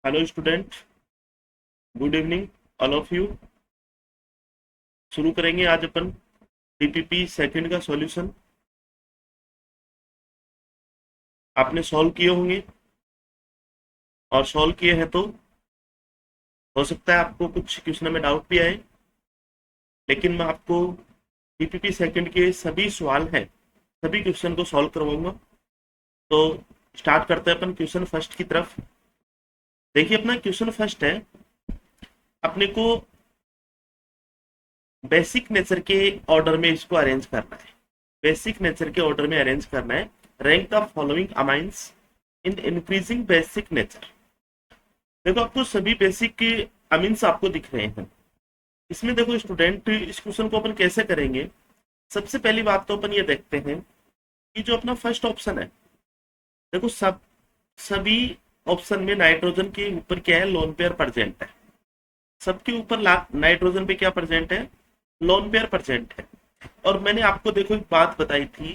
Hello student, good evening all of you. शुरू करेंगे आज अपन डीपीपी सेकंड का सॉल्यूशन। आपने सॉल्व किए होंगे और सॉल्व किए हैं तो हो सकता है आपको कुछ क्वेश्चन में डाउट भी आए, लेकिन मैं आपको डीपीपी सेकंड के सभी सवाल हैं, सभी क्वेश्चन को सॉल्व करवाऊंगा। तो स्टार्ट करते हैं अपन क्वेश्चन फर्स्ट की तरफ। देखिए, अपना क्वेश्चन फर्स्ट है, अपने को बेसिक नेचर के ऑर्डर में इसको अरेंज करना है। बेसिक नेचर के ऑर्डर में अरेंज करना है। Rank the following amines in increasing basic nature. देखो, आपको सभी बेसिक के अमीन्स आपको दिख रहे हैं इसमें। देखो स्टूडेंट, इस क्वेश्चन को अपन कैसे करेंगे। सबसे पहली बात तो अपन ये देखते हैं कि जो अपना फर्स्ट ऑप्शन है, देखो सभी ऑप्शन में नाइट्रोजन के ऊपर क्या है, लोन पेयर प्रेजेंट है। सबके ऊपर नाइट्रोजन पे क्या प्रेजेंट है, लोन पेयर प्रेजेंट है। और मैंने आपको देखो एक बात बताई थी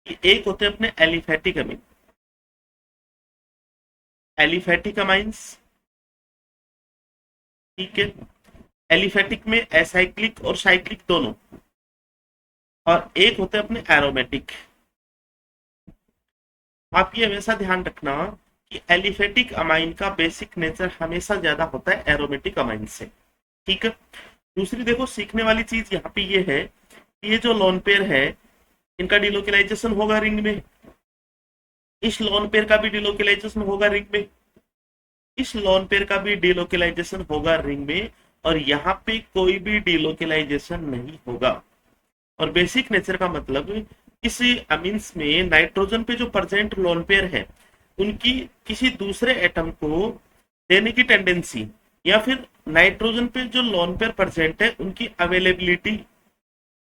कि एक होते हैं अपने एलिफेटिक अमीन, एलिफेटिक अमाइंस, ठीक है। एलिफेटिक में एसाइक्लिक और साइक्लिक दोनों, और एक होते हैं अपने एरोमेटिक। आप ये हमेशा ध्यान रखना कि एलिफेटिक अमाइन का बेसिक नेचर हमेशा ज्यादा होता है एरोमेटिक अमाइन से, ठीक है। दूसरी देखो सीखने वाली चीज यहाँ पे ये है कि ये जो लोन पेयर है, इनका डिलोकेलाइजेशन होगा रिंग में। इस लोन पेयर का भी डिलोकेलाइजेशन होगा रिंग में। इस लोन पेयर का भी डिलोकेलाइजेशन होगा रिंग में। और यहाँ पे कोई भी डिलोकेलाइजेशन नहीं होगा। और बेसिक नेचर का मतलब, इस अमीन्स में नाइट्रोजन पे जो प्रेजेंट लोन पेयर है, उनकी किसी दूसरे एटम को देने की टेंडेंसी, या फिर नाइट्रोजन पे जो लोन पेयर प्रेजेंट है उनकी अवेलेबिलिटी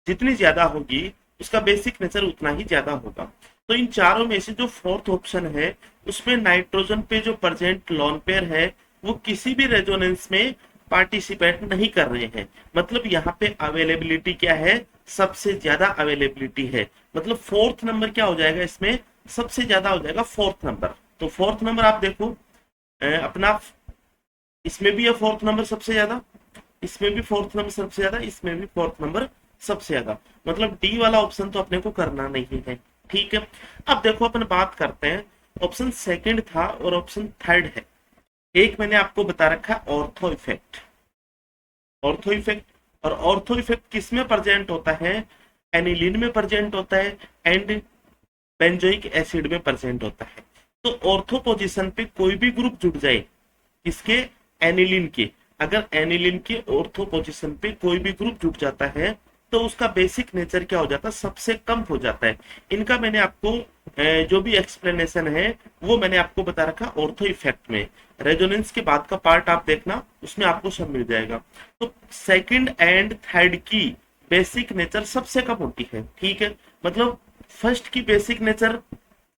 जितनी ज्यादा होगी, उसका बेसिक नेचर उतना ही ज्यादा होगा। तो इन चारों में से जो फोर्थ ऑप्शन है, उसमें नाइट्रोजन पे जो प्रेजेंट लोन पेयर है वो किसी भी रेजोनेंस में पार्टिसिपेट नहीं कर रहे हैं। मतलब यहाँ पे अवेलेबिलिटी क्या है, सबसे ज्यादा अवेलेबिलिटी है। मतलब फोर्थ नंबर क्या हो जाएगा इसमें, सबसे ज्यादा हो जाएगा फोर्थ नंबर। तो फोर्थ नंबर आप देखो, अपना इसमें भी है फोर्थ नंबर सबसे ज्यादा, इसमें भी फोर्थ नंबर सबसे ज्यादा, इसमें भी फोर्थ नंबर सबसे ज्यादा। मतलब डी वाला ऑप्शन तो अपने को करना नहीं है, ठीक है। अब देखो अपन बात करते हैं, ऑप्शन सेकंड था और ऑप्शन थर्ड है। एक मैंने आपको बता रखा है ऑर्थो इफेक्ट। ऑर्थो इफेक्ट, और ऑर्थो इफेक्ट किस में प्रेजेंट होता है, एनिलीन में प्रेजेंट होता है एंड बेंजोइक एसिड में प्रेजेंट होता है। तो ऑर्थो पोजीशन पे कोई भी ग्रुप जुड़ जाए, किसके, एनिलीन के, अगर एनिलीन के ऑर्थो पोजीशन पे कोई भी ग्रुप जुट जाता है तो उसका बेसिक नेचर क्या हो जाता है, सबसे कम हो जाता है। इनका मैंने आपको जो भी एक्सप्लेनेशन है वो मैंने आपको बता रखा ऑर्थो इफेक्ट में। रेजोनेंस के बाद का पार्ट आप देखना, उसमें आपको सब मिल जाएगा। तो सेकंड एंड थर्ड की बेसिक नेचर सबसे कम होती है, ठीक है। मतलब फर्स्ट की बेसिक नेचर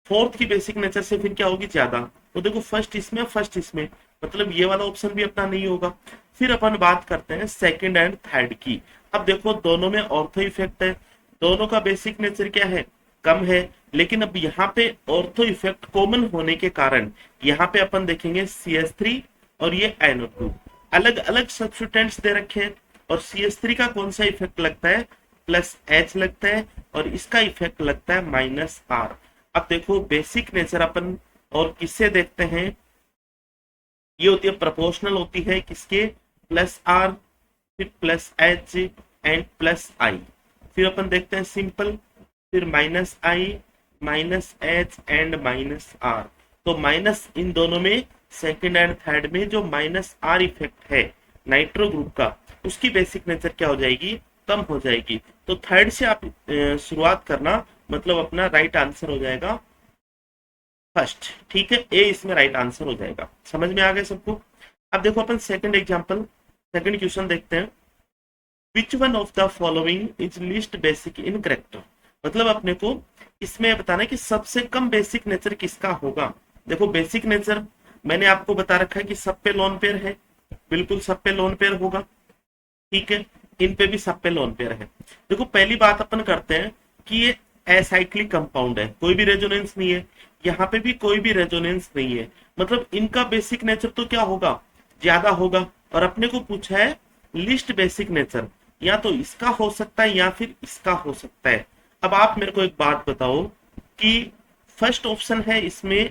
फोर्थ की बेसिक नेचर से फिर क्या होगी, ज्यादा। तो देखो फर्स्ट इसमें, फर्स्ट इसमें, मतलब ये वाला ऑप्शन भी अपना नहीं होगा। फिर अपन बात करते हैं सेकंड एंड थर्ड की। अब देखो दोनों में ऑर्थो इफेक्ट है, दोनों का बेसिक नेचर क्या है, कम है। लेकिन अब यहाँ पे ऑर्थो इफेक्ट कॉमन होने के कारण यहाँ पे अपन देखेंगे CH3 और ये NO2 अलग अलग सब्स्टिट्यूएंट्स दे रखे हैं। और CH3 का कौन सा इफेक्ट लगता है, +H लगता है, और इसका इफेक्ट लगता है -R। अब देखो बेसिक नेचर अपन और किससे देखते हैं, ये होती है प्रोपोर्शनल होती है किसके, +R, फिर +H एंड +I। फिर अपन देखते हैं सिंपल, फिर -I, -H एंड -R। तो माइनस इन दोनों में, सेकंड एंड थर्ड में जो -R इफेक्ट है नाइट्रो ग्रुप का, उसकी बेसिक नेचर क्या हो जाएगी, कम हो जाएगी। तो थर्ड से आप शुरुआत करना, मतलब अपना राइट आंसर हो जाएगा फर्स्ट, ठीक है। ए इसमें राइट आंसर हो जाएगा। समझ में आ गया सबको। अब देखो अपन सेकंड एग्जांपल, सेकंड क्वेश्चन देखते हैं। Which one of the following is least basic in character. मतलब अपने को इसमें बताना है कि सबसे कम बेसिक नेचर किसका होगा। देखो बेसिक नेचर मैंने आपको बता रखा है कि सब पे लोन पेयर है, बिल्कुल सब पे लोन पेयर होगा, ठीक है। इन पे भी सब पे लोन पेयर है। देखो पहली बात अपन करते हैं कि ये एसाइक्लिक कंपाउंड है, कोई भी रेजोनेंस नहीं है, यहाँ पे भी कोई भी रेजोनेंस नहीं है। मतलब इनका बेसिक नेचर तो क्या होगा, ज्यादा होगा। और अपने को पूछा है लिस्ट बेसिक नेचर, या तो इसका हो सकता है या फिर इसका हो सकता है। अब आप मेरे को एक बात बताओ कि फर्स्ट ऑप्शन है इसमें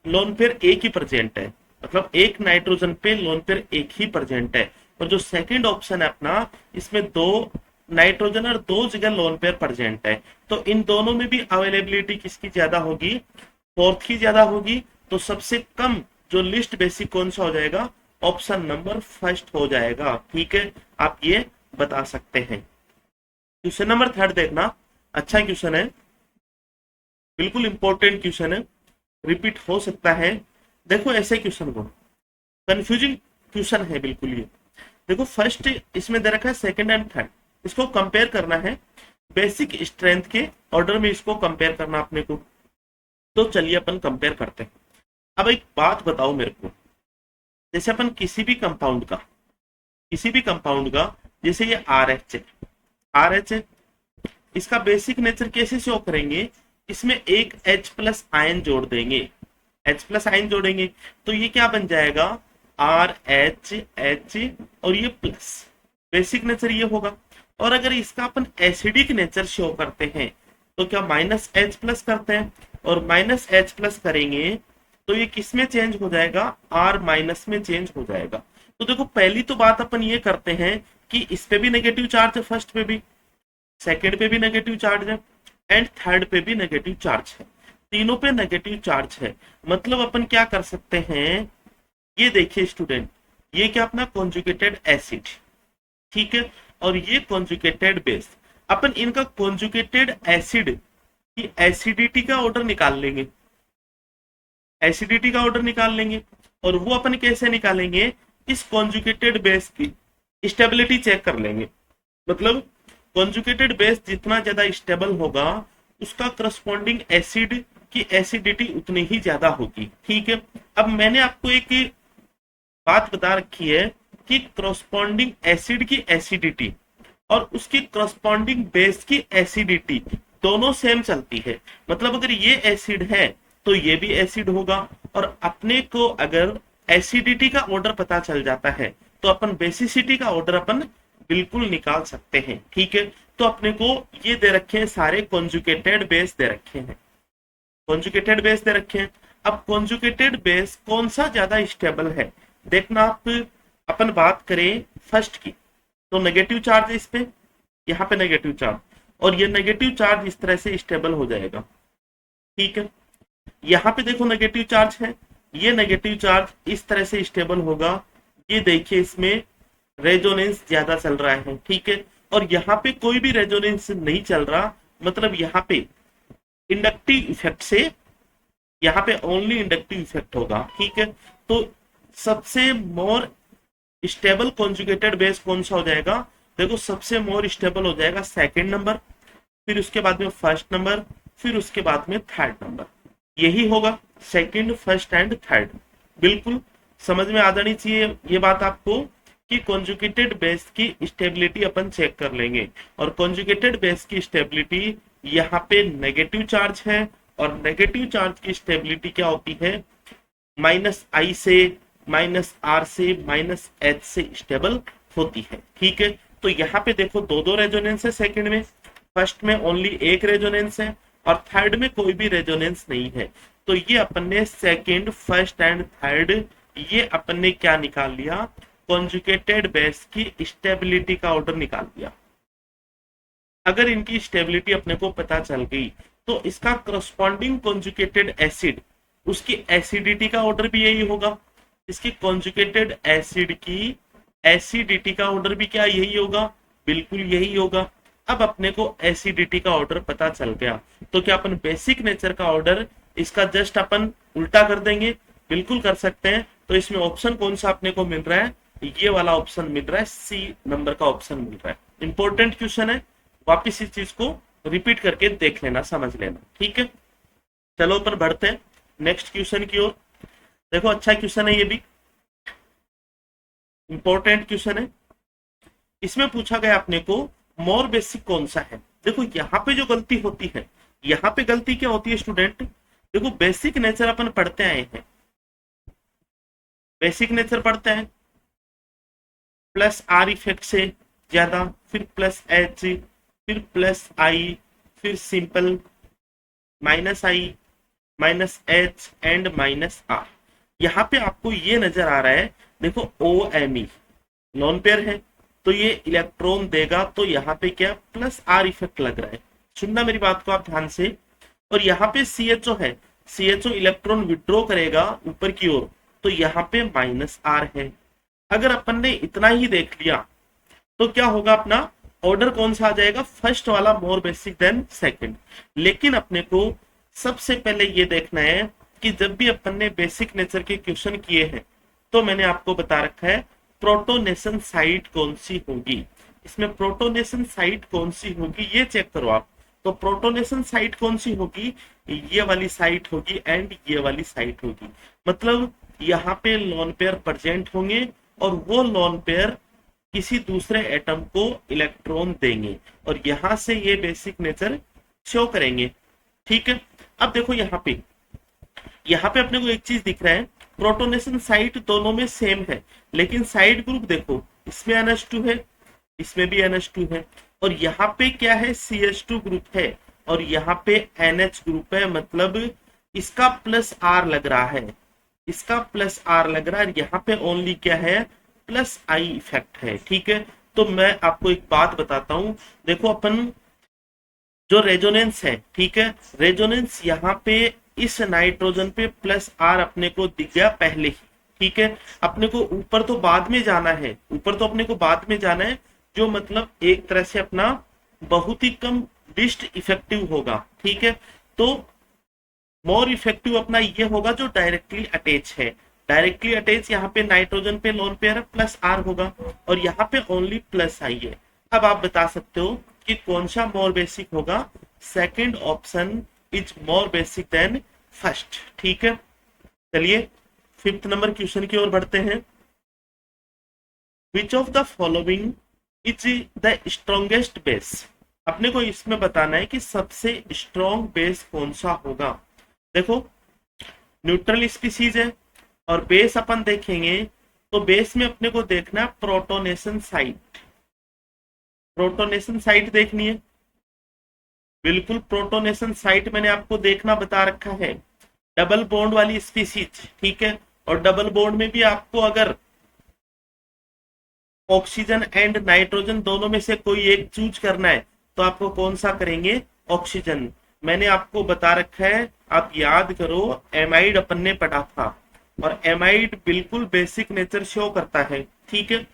लोन पेयर एक ही प्रेजेंट है, मतलब एक नाइट्रोजन पे लोन पेयर एक ही प्रेजेंट है। और जो सेकंड ऑप्शन है अपना, इसमें दो नाइट्रोजन और दो जगह लोन पेयर प्रेजेंट है। तो इन दोनों में भी अवेलेबिलिटी किसकी ज्यादा होगी, फोर्थ की ज्यादा होगी। तो सबसे कम जो लिस्ट बेसिक कौन सा हो जाएगा, ऑप्शन नंबर फर्स्ट हो जाएगा। ठीक है, आप ये बता सकते हैं। क्वेश्चन नंबर थर्ड देखना, अच्छा क्वेश्चन है, बिल्कुल इंपॉर्टेंट क्वेश्चन है, रिपीट हो सकता है। देखो ऐसे क्वेश्चन को, कंफ्यूजिंग क्वेश्चन है बिल्कुल ये। देखो फर्स्ट इसमें दे रखा है सेकंड एंड थर्ड, इसको कंपेयर करना है बेसिक स्ट्रेंथ के ऑर्डर में, इसको कंपेयर करना अपने को। तो चलिए अपन कंपेयर करते हैं। अब एक बात बताओ मेरे को, जैसे अपन किसी भी कंपाउंड का जैसे ये आर एच है, इसका बेसिक नेचर कैसे शो करेंगे, इसमें एक H प्लस आयन जोड़ देंगे, H प्लस आयन जोड़ेंगे तो ये क्या बन जाएगा, आर एच एच और ये प्लस, बेसिक नेचर ये होगा। और अगर इसका अपन एसिडिक नेचर शो करते हैं तो क्या माइनस एच प्लस करते हैं, और माइनस एच प्लस करेंगे तो ये किस में चेंज हो जाएगा, आर माइनस में चेंज हो जाएगा। तो देखो पहली तो बात अपन ये करते हैं कि इस पे भी नेगेटिव चार्ज है, फर्स्ट पे भी, सेकंड पे भी नेगेटिव चार्ज है, एंड थर्ड पे भी नेगेटिव चार्ज है, तीनों पे नेगेटिव चार्ज है। मतलब अपन क्या कर सकते हैं, ये देखिए स्टूडेंट, ये क्या अपना कॉन्जुगेटेड एसिड, ठीक है, और ये कॉन्जुगेटेड बेस। अपन इनका कॉन्जुगेटेड एसिड की एसिडिटी का ऑर्डर निकाल लेंगे, एसिडिटी का ऑर्डर निकाल लेंगे। और वो अपन कैसे निकालेंगे, इस कॉन्जुगेटेड बेस की स्टेबिलिटी चेक कर लेंगे। मतलब कॉन्जुगेटेड बेस जितना ज्यादा स्टेबल होगा, उसका करस्पॉन्डिंग एसिड की एसिडिटी उतनी ही ज्यादा होगी। ठीक है, अब मैंने आपको एक बात बता रखी है कि करस्पॉन्डिंग एसिड की एसिडिटी और उसकी करस्पॉन्डिंग बेस की एसिडिटी दोनों सेम चलती है। मतलब अगर ये एसिड है तो ये भी एसिड होगा, और अपने को अगर एसिडिटी का ऑर्डर पता चल जाता है तो अपन बेसिसिटी का ऑर्डर अपन बिल्कुल निकाल सकते हैं। ठीक है, तो अपने को ये दे रखे हैं सारे कॉन्जुगेटेड बेस दे रखे हैं, कॉन्जुगेटेड बेस दे रखे हैं। अब कॉन्जुगेटेड बेस कौन सा ज्यादा स्टेबल है, देखना आप। अपन बात करें फर्स्ट की, तो नेगेटिव चार्ज है इस पे, यहाँ पे नेगेटिव चार्ज, और ये नेगेटिव चार्ज इस तरह से स्टेबल हो जाएगा। ठीक है, यहाँ पे देखो नेगेटिव चार्ज है, ये नेगेटिव चार्ज इस तरह से स्टेबल होगा। ये देखिए इसमें रेजोनेंस ज्यादा चल रहा है। ठीक है, और यहाँ पे कोई भी रेजोनेंस नहीं चल रहा, मतलब यहाँ पे इंडक्टिव इफेक्ट से, यहाँ पे ओनली इंडक्टिव इफेक्ट होगा। ठीक है, तो सबसे मोर स्टेबल कॉन्जुगेटेड बेस कौन सा हो जाएगा, देखो सबसे मोर स्टेबल हो जाएगा सेकंड नंबर, फिर उसके बाद में फर्स्ट नंबर, फिर उसके बाद में थर्ड नंबर, यही होगा सेकंड, फर्स्ट एंड थर्ड। बिल्कुल समझ में आ जानी चाहिए ये बात आपको कि कॉन्जुगेटेड बेस की स्टेबिलिटी अपन चेक कर लेंगे, और कॉन्जुगेटेड बेस की स्टेबिलिटी यहाँ पे नेगेटिव चार्ज है, और नेगेटिव चार्ज की स्टेबिलिटी क्या होती है, माइनस आई से, माइनस आर से, माइनस एच से स्टेबल होती है। ठीक है, तो यहाँ पे देखो दो दो रेजोनेंस है सेकंड में, फर्स्ट में ओनली एक रेजोनेंस है, और थर्ड में कोई भी रेजोनेंस नहीं है। तो ये अपन ने सेकंड, फर्स्ट एंड थर्ड, ये अपन ने क्या निकाल लिया, कॉन्जुगेटेड बेस की स्टेबिलिटी का ऑर्डर निकाल लिया। अगर इनकी स्टेबिलिटी अपने को पता चल गई तो इसका करस्पॉन्डिंग कॉन्जुगेटेड एसिड, उसकी एसिडिटी का ऑर्डर भी यही होगा, इसकी कॉन्जुगेटेड एसिड की एसिडिटी का ऑर्डर भी क्या यही होगा, बिल्कुल यही होगा। अब अपने को एसिडिटी का ऑर्डर पता चल गया, तो क्या अपन बेसिक नेचर का ऑर्डर इसका जस्ट अपन उल्टा कर देंगे, बिल्कुल कर सकते हैं। तो इसमें ऑप्शन कौन सा अपने को मिल रहा है, ये वाला ऑप्शन मिल रहा है, सी नंबर का ऑप्शन मिल रहा है। इंपॉर्टेंट क्वेश्चन है, वापिस इस चीज को रिपीट करके देख लेना, समझ लेना। ठीक है, चलो अपन बढ़ते हैं नेक्स्ट क्वेश्चन की ओर। देखो अच्छा क्वेश्चन है, ये भी इंपॉर्टेंट क्वेश्चन है। इसमें पूछा गया अपने को मोर बेसिक कौन सा है। देखो यहाँ पे जो गलती होती है, यहाँ पे गलती क्या होती है स्टूडेंट, देखो बेसिक नेचर अपन पढ़ते आए हैं, बेसिक नेचर पढ़ते हैं, प्लस आर इफेक्ट से ज्यादा, फिर प्लस एच, फिर प्लस आई, फिर simple, minus I, minus H and minus R. यहाँ पे आपको ये नजर आ रहा है, देखो O M E lone pair है, तो ये इलेक्ट्रॉन देगा, तो यहाँ पे क्या प्लस आर इफेक्ट लग रहा है। सुनना मेरी बात को आप ध्यान से। और यहाँ पे सी एच ओ है, C H O electron withdraw करेगा ऊपर की ओर, तो यहाँ पे माइनस आर है। अगर अपन ने इतना ही देख लिया तो क्या होगा, अपना ऑर्डर कौन सा आ जाएगा, फर्स्ट वाला मोर बेसिक देन सेकंड। लेकिन अपने को सबसे पहले ये देखना है कि जब भी अपन ने बेसिक नेचर के क्वेश्चन किए हैं, तो मैंने आपको बता रखा है प्रोटोनेशन साइट कौन सी होगी। इसमें प्रोटोनेशन साइट कौन सी होगी ये चेक करो आप। तो प्रोटोनेशन साइट कौन सी होगी, ये वाली साइट होगी एंड ये वाली साइट होगी। मतलब यहाँ पे लोन पेयर प्रेजेंट होंगे और वो लोन पेयर किसी दूसरे एटम को इलेक्ट्रॉन देंगे, और यहां से ये बेसिक नेचर शो करेंगे। ठीक है, अब देखो यहाँ पे अपने को एक चीज दिख रहा है, प्रोटोनेशन साइट दोनों में सेम है, लेकिन साइड ग्रुप देखो, इसमें NH2 है, इसमें भी NH2 है, और यहाँ पे क्या है CH2 ग्रुप है, और यहाँ पे NH ग्रुप है। मतलब इसका प्लस आर लग रहा है, इसका प्लस आर लग रहा है, यहाँ पे ओनली क्या है, प्लस आई इफेक्ट है। ठीक है, तो मैं आपको एक बात बताता हूं, देखो अपन जो रेजोनेंस है, ठीक है, रेजोनेंस यहाँ पे इस नाइट्रोजन पे प्लस आर अपने को दिख गया पहले ही। ठीक है, अपने को ऊपर तो बाद में जाना है, ऊपर तो अपने को बाद में जाना है, जो मतलब एक तरह से अपना बहुत ही कम लिस्ट इफेक्टिव होगा। ठीक है, तो मोर इफेक्टिव अपना ये होगा जो डायरेक्टली अटैच है। डायरेक्टली अटैच यहाँ पे नाइट्रोजन पे लोन पेयर प्लस आर होगा, और यहाँ पे ओनली प्लस आई है। अब आप बता सकते हो कि कौन सा मोर बेसिक होगा, second option is more basic than first. ठीक है, चलिए फिफ्थ नंबर क्वेश्चन की ओर बढ़ते हैं। Which of the following is the strongest base. अपने को इसमें बताना है कि सबसे स्ट्रॉन्ग बेस कौन सा होगा। देखो न्यूट्रल स्पीसीज है, और बेस अपन देखेंगे तो बेस में अपने को देखना है प्रोटोनेशन साइट। प्रोटोनेशन साइट देखनी है, बिल्कुल प्रोटोनेशन साइट मैंने आपको देखना बता रखा है, डबल बॉन्ड वाली स्पीसीज। ठीक है, और डबल बॉन्ड में भी आपको अगर ऑक्सीजन एंड नाइट्रोजन दोनों में से कोई एक चूज करना है, तो आपको कौन सा करेंगे, ऑक्सीजन। मैंने आपको बता रखा है, आप याद करो, एमाइड अपन ने पढ़ा था, और एमाइड बिल्कुल बेसिक नेचर शो करता है। ठीक है,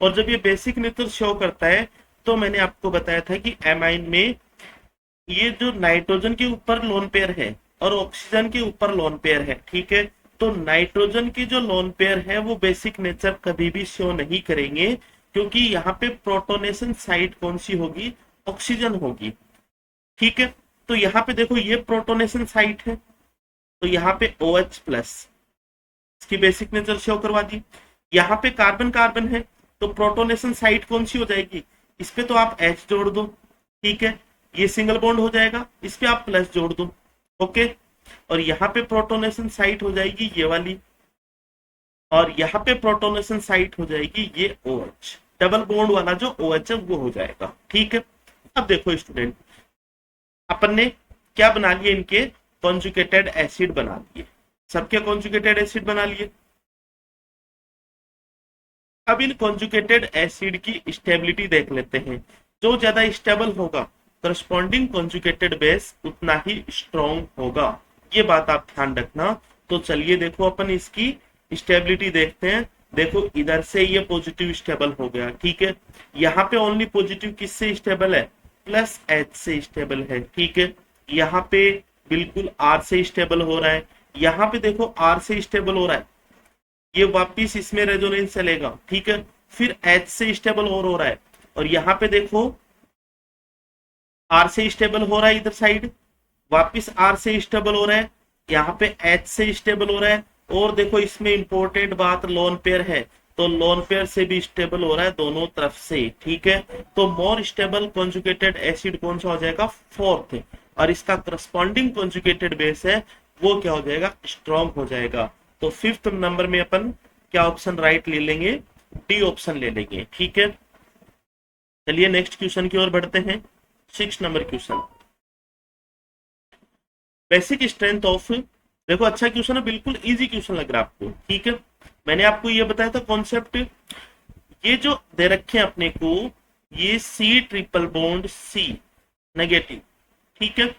और जब ये बेसिक नेचर शो करता है, तो मैंने आपको बताया था कि एमाइन में ये जो नाइट्रोजन के ऊपर लोन पेयर है और ऑक्सीजन के ऊपर लोन पेयर है। ठीक है, तो नाइट्रोजन की जो लोन पेयर है वो बेसिक नेचर कभी भी शो नहीं करेंगे, क्योंकि यहाँ पे प्रोटोनेशन साइट कौन सी होगी, ऑक्सीजन होगी। ठीक है, तो यहाँ पे देखो ये प्रोटोनेशन साइट है, तो यहाँ पे OH प्लस, इसकी बेसिक नेचर शो करवा दी। यहाँ पे कार्बन कार्बन है, तो प्रोटोनेशन साइट कौन सी हो जाएगी, इस पे तो आप H जोड़ दो। ठीक है, ये सिंगल बॉन्ड हो जाएगा, इस पे आप प्लस जोड़ दो। ओके, और यहाँ पे प्रोटोनेशन साइट हो जाएगी ये वाली, और यहाँ पे प्रोटोनेशन साइट हो जाएगी ये OH, डबल बॉन्ड वाला जो OH है वो हो जाएगा। ठीक है, अब देखो स्टूडेंट, अपन ने क्या बना लिए, इनके कॉन्जुगेटेड एसिड बना लिए, सबके कॉन्जुगेटेड एसिड बना लिए। अब इन कॉन्जुगेटेड एसिड की स्टेबिलिटी देख लेते हैं, जो ज्यादा स्टेबल होगा करस्पॉन्डिंग कॉन्जुगेटेड बेस उतना ही स्ट्रॉन्ग होगा, ये बात आप ध्यान रखना। तो चलिए देखो अपन इसकी स्टेबिलिटी देखते हैं। देखो इधर से ये पॉजिटिव स्टेबल हो गया। ठीक है, यहाँ पे ओनली पॉजिटिव किससे स्टेबल है, प्लस H से स्टेबल है। ठीक है, यहाँ पे बिल्कुल R से स्टेबल हो रहा है, यहाँ पे देखो R से स्टेबल हो रहा है, ये वापिस इसमें रेजोनेंस चलेगा। ठीक है, फिर H से स्टेबल और हो रहा है, और यहाँ पे देखो R से स्टेबल हो रहा है, इधर साइड वापिस R से स्टेबल हो रहा है, यहाँ पे H से स्टेबल हो रहा है, और देखो इसमें इंपॉर्टेंट बात लोन पेयर है, तो लोन पेयर से भी स्टेबल हो रहा है दोनों तरफ से। ठीक है, तो मोर स्टेबल कॉन्जुगेटेड एसिड कौन सा हो जाएगा, फोर्थ, और इसका करस्पॉन्डिंग कॉन्जुगेटेड बेस है वो क्या हो जाएगा, स्ट्रॉन्ग हो जाएगा। तो फिफ्थ नंबर में अपन क्या ऑप्शन राइट ले लेंगे, डी ऑप्शन ले लेंगे। ठीक है, चलिए नेक्स्ट क्वेश्चन की ओर बढ़ते हैं। 6 number question, basic strength of, देखो अच्छा क्वेश्चन है, बिल्कुल इजी क्वेश्चन लग रहा है आपको। ठीक है, मैंने आपको ये बताया था कॉन्सेप्ट, ये जो दे रखे हैं अपने को, ये C triple bond C negative, ठीक है,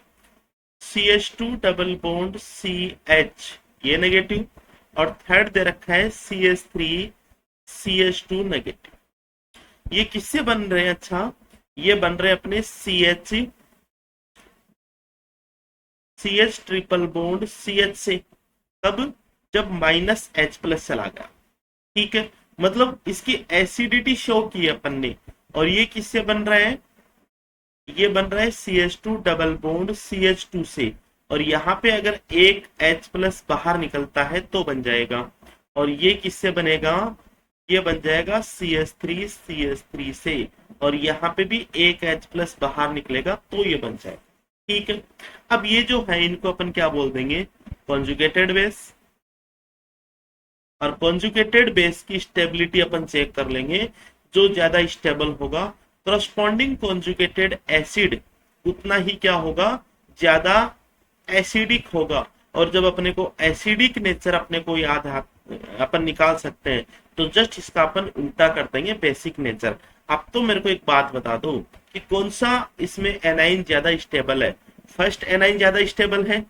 CH2 डबल बॉन्ड CH ये नेगेटिव, और थर्ड दे रखा है CH3 CH2 नेगेटिव। ये किससे बन रहे हैं, अच्छा ये बन रहे हैं अपने CH ट्रिपल बॉन्ड CH से, कब, जब -H+ चला गया। ठीक है, मतलब इसकी एसिडिटी शो की है अपन ने, और ये किससे बन रहा है, ये बन रहा है CH2 डबल बॉन्ड CH2 से, और यहाँ पे अगर एक H+ बाहर निकलता है तो बन जाएगा, और ये किससे बनेगा, ये बन जाएगा CH3 से, और यहाँ पे भी एक H+ बाहर निकलेगा तो ये बन जाएगा। ठीक है, अब ये जो है इनको अपन क्या बोल देंगे, कॉन्जुगेटेड बेस, और कॉन्जुगेटेड बेस की स्टेबिलिटी अपन चेक कर लेंगे, जो ज्यादा स्टेबल होगा करस्पॉन्डिंग कॉन्जुगेटेड एसिड उतना ही क्या होगा, ज्यादा एसिडिक होगा। और जब अपने को एसिडिक नेचर अपने को याद अपन निकाल सकते हैं, तो जस्ट इसका अपन उल्टा कर देंगे बेसिक नेचर। अब तो मेरे को एक बात बता दो कि कौन सा इसमें एनाइन ज्यादा स्टेबल है, फर्स्ट एनाइन ज्यादा स्टेबल है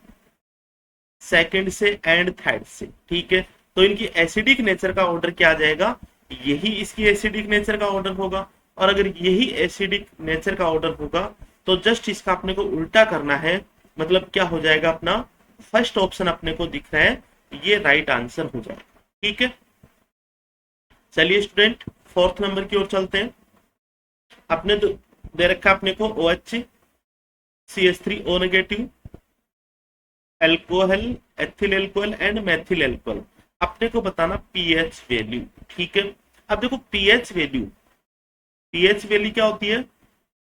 सेकंड से एंड थर्ड से। ठीक है, तो इनकी एसिडिक नेचर का ऑर्डर क्या आ जाएगा, यही इसकी एसिडिक नेचर का ऑर्डर होगा, और अगर यही एसिडिक नेचर का ऑर्डर होगा तो जस्ट इसका अपने को उल्टा करना है, मतलब क्या हो जाएगा, अपना फर्स्ट ऑप्शन अपने को दिख रहा है, ये राइट आंसर हो जाएगा। ठीक है, चलिए स्टूडेंट 4th नंबर की ओर चलते हैं। अपने दे रखा अपने को OH CH3O negative, alcohol, ethyl alcohol and methyl alcohol, अपने को बताना पीएच वैल्यू। ठीक है, अब देखो पीएच वैल्यू क्या होती है,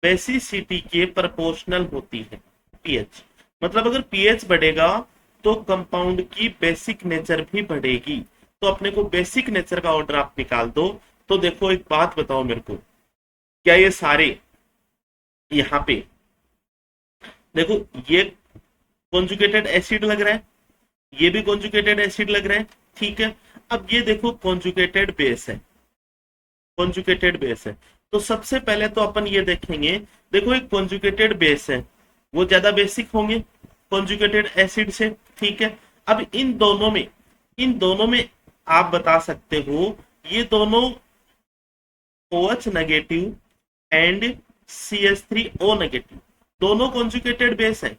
बेसिसिटी के प्रोपोर्शनल होती है पीएच, मतलब अगर पीएच बढ़ेगा तो कंपाउंड की बेसिक नेचर भी बढ़ेगी। तो अपने को बेसिक नेचर का ऑर्डर आप निकाल दो। तो देखो एक बात बताओ मेरे को, क्या ये सारे यहाँ पे देखो ये कॉन्जुगेटेड एसिड लग रहा है, ये भी कॉन्जुगेटेड एसिड लग रहा है। ठीक है, अब ये देखो कॉन्जुगेटेड बेस है, कॉन्जुगेटेड बेस है, तो सबसे पहले तो अपन ये देखेंगे, देखो एक कॉन्जुगेटेड बेस है, वो ज्यादा बेसिक होंगे कॉन्जुगेटेड एसिड से। ठीक है, अब इन दोनों में आप बता सकते हो, ये दोनों OH negative and CH3O negative दोनों कॉन्जुगेटेड बेस है।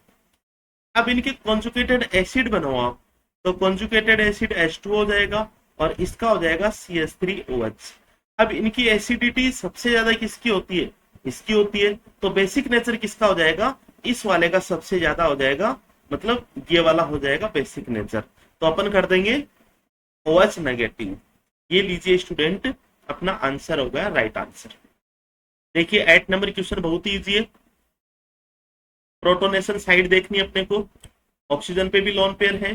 अब इनके कॉन्जुगेटेड एसिड बनाओ आप, तो कॉन्जुगेटेड एसिड H2 हो जाएगा, और इसका हो जाएगा CH3OH। अब इनकी एसिडिटी सबसे ज्यादा किसकी होती है, इसकी होती है, तो बेसिक नेचर किसका हो जाएगा, इस वाले का सबसे ज्यादा हो जाएगा, मतलब ये वाला हो जाएगा बेसिक नेचर। तो अपन कर देंगे OH नेगेटिव। ये लीजिए स्टूडेंट, अपना आंसर हो गया राइट आंसर। देखिए 8 नंबर क्वेश्चन बहुत ही इजी है, प्रोटोनेशन साइड देखनी है अपने को, ऑक्सीजन पे भी लोन पेयर है,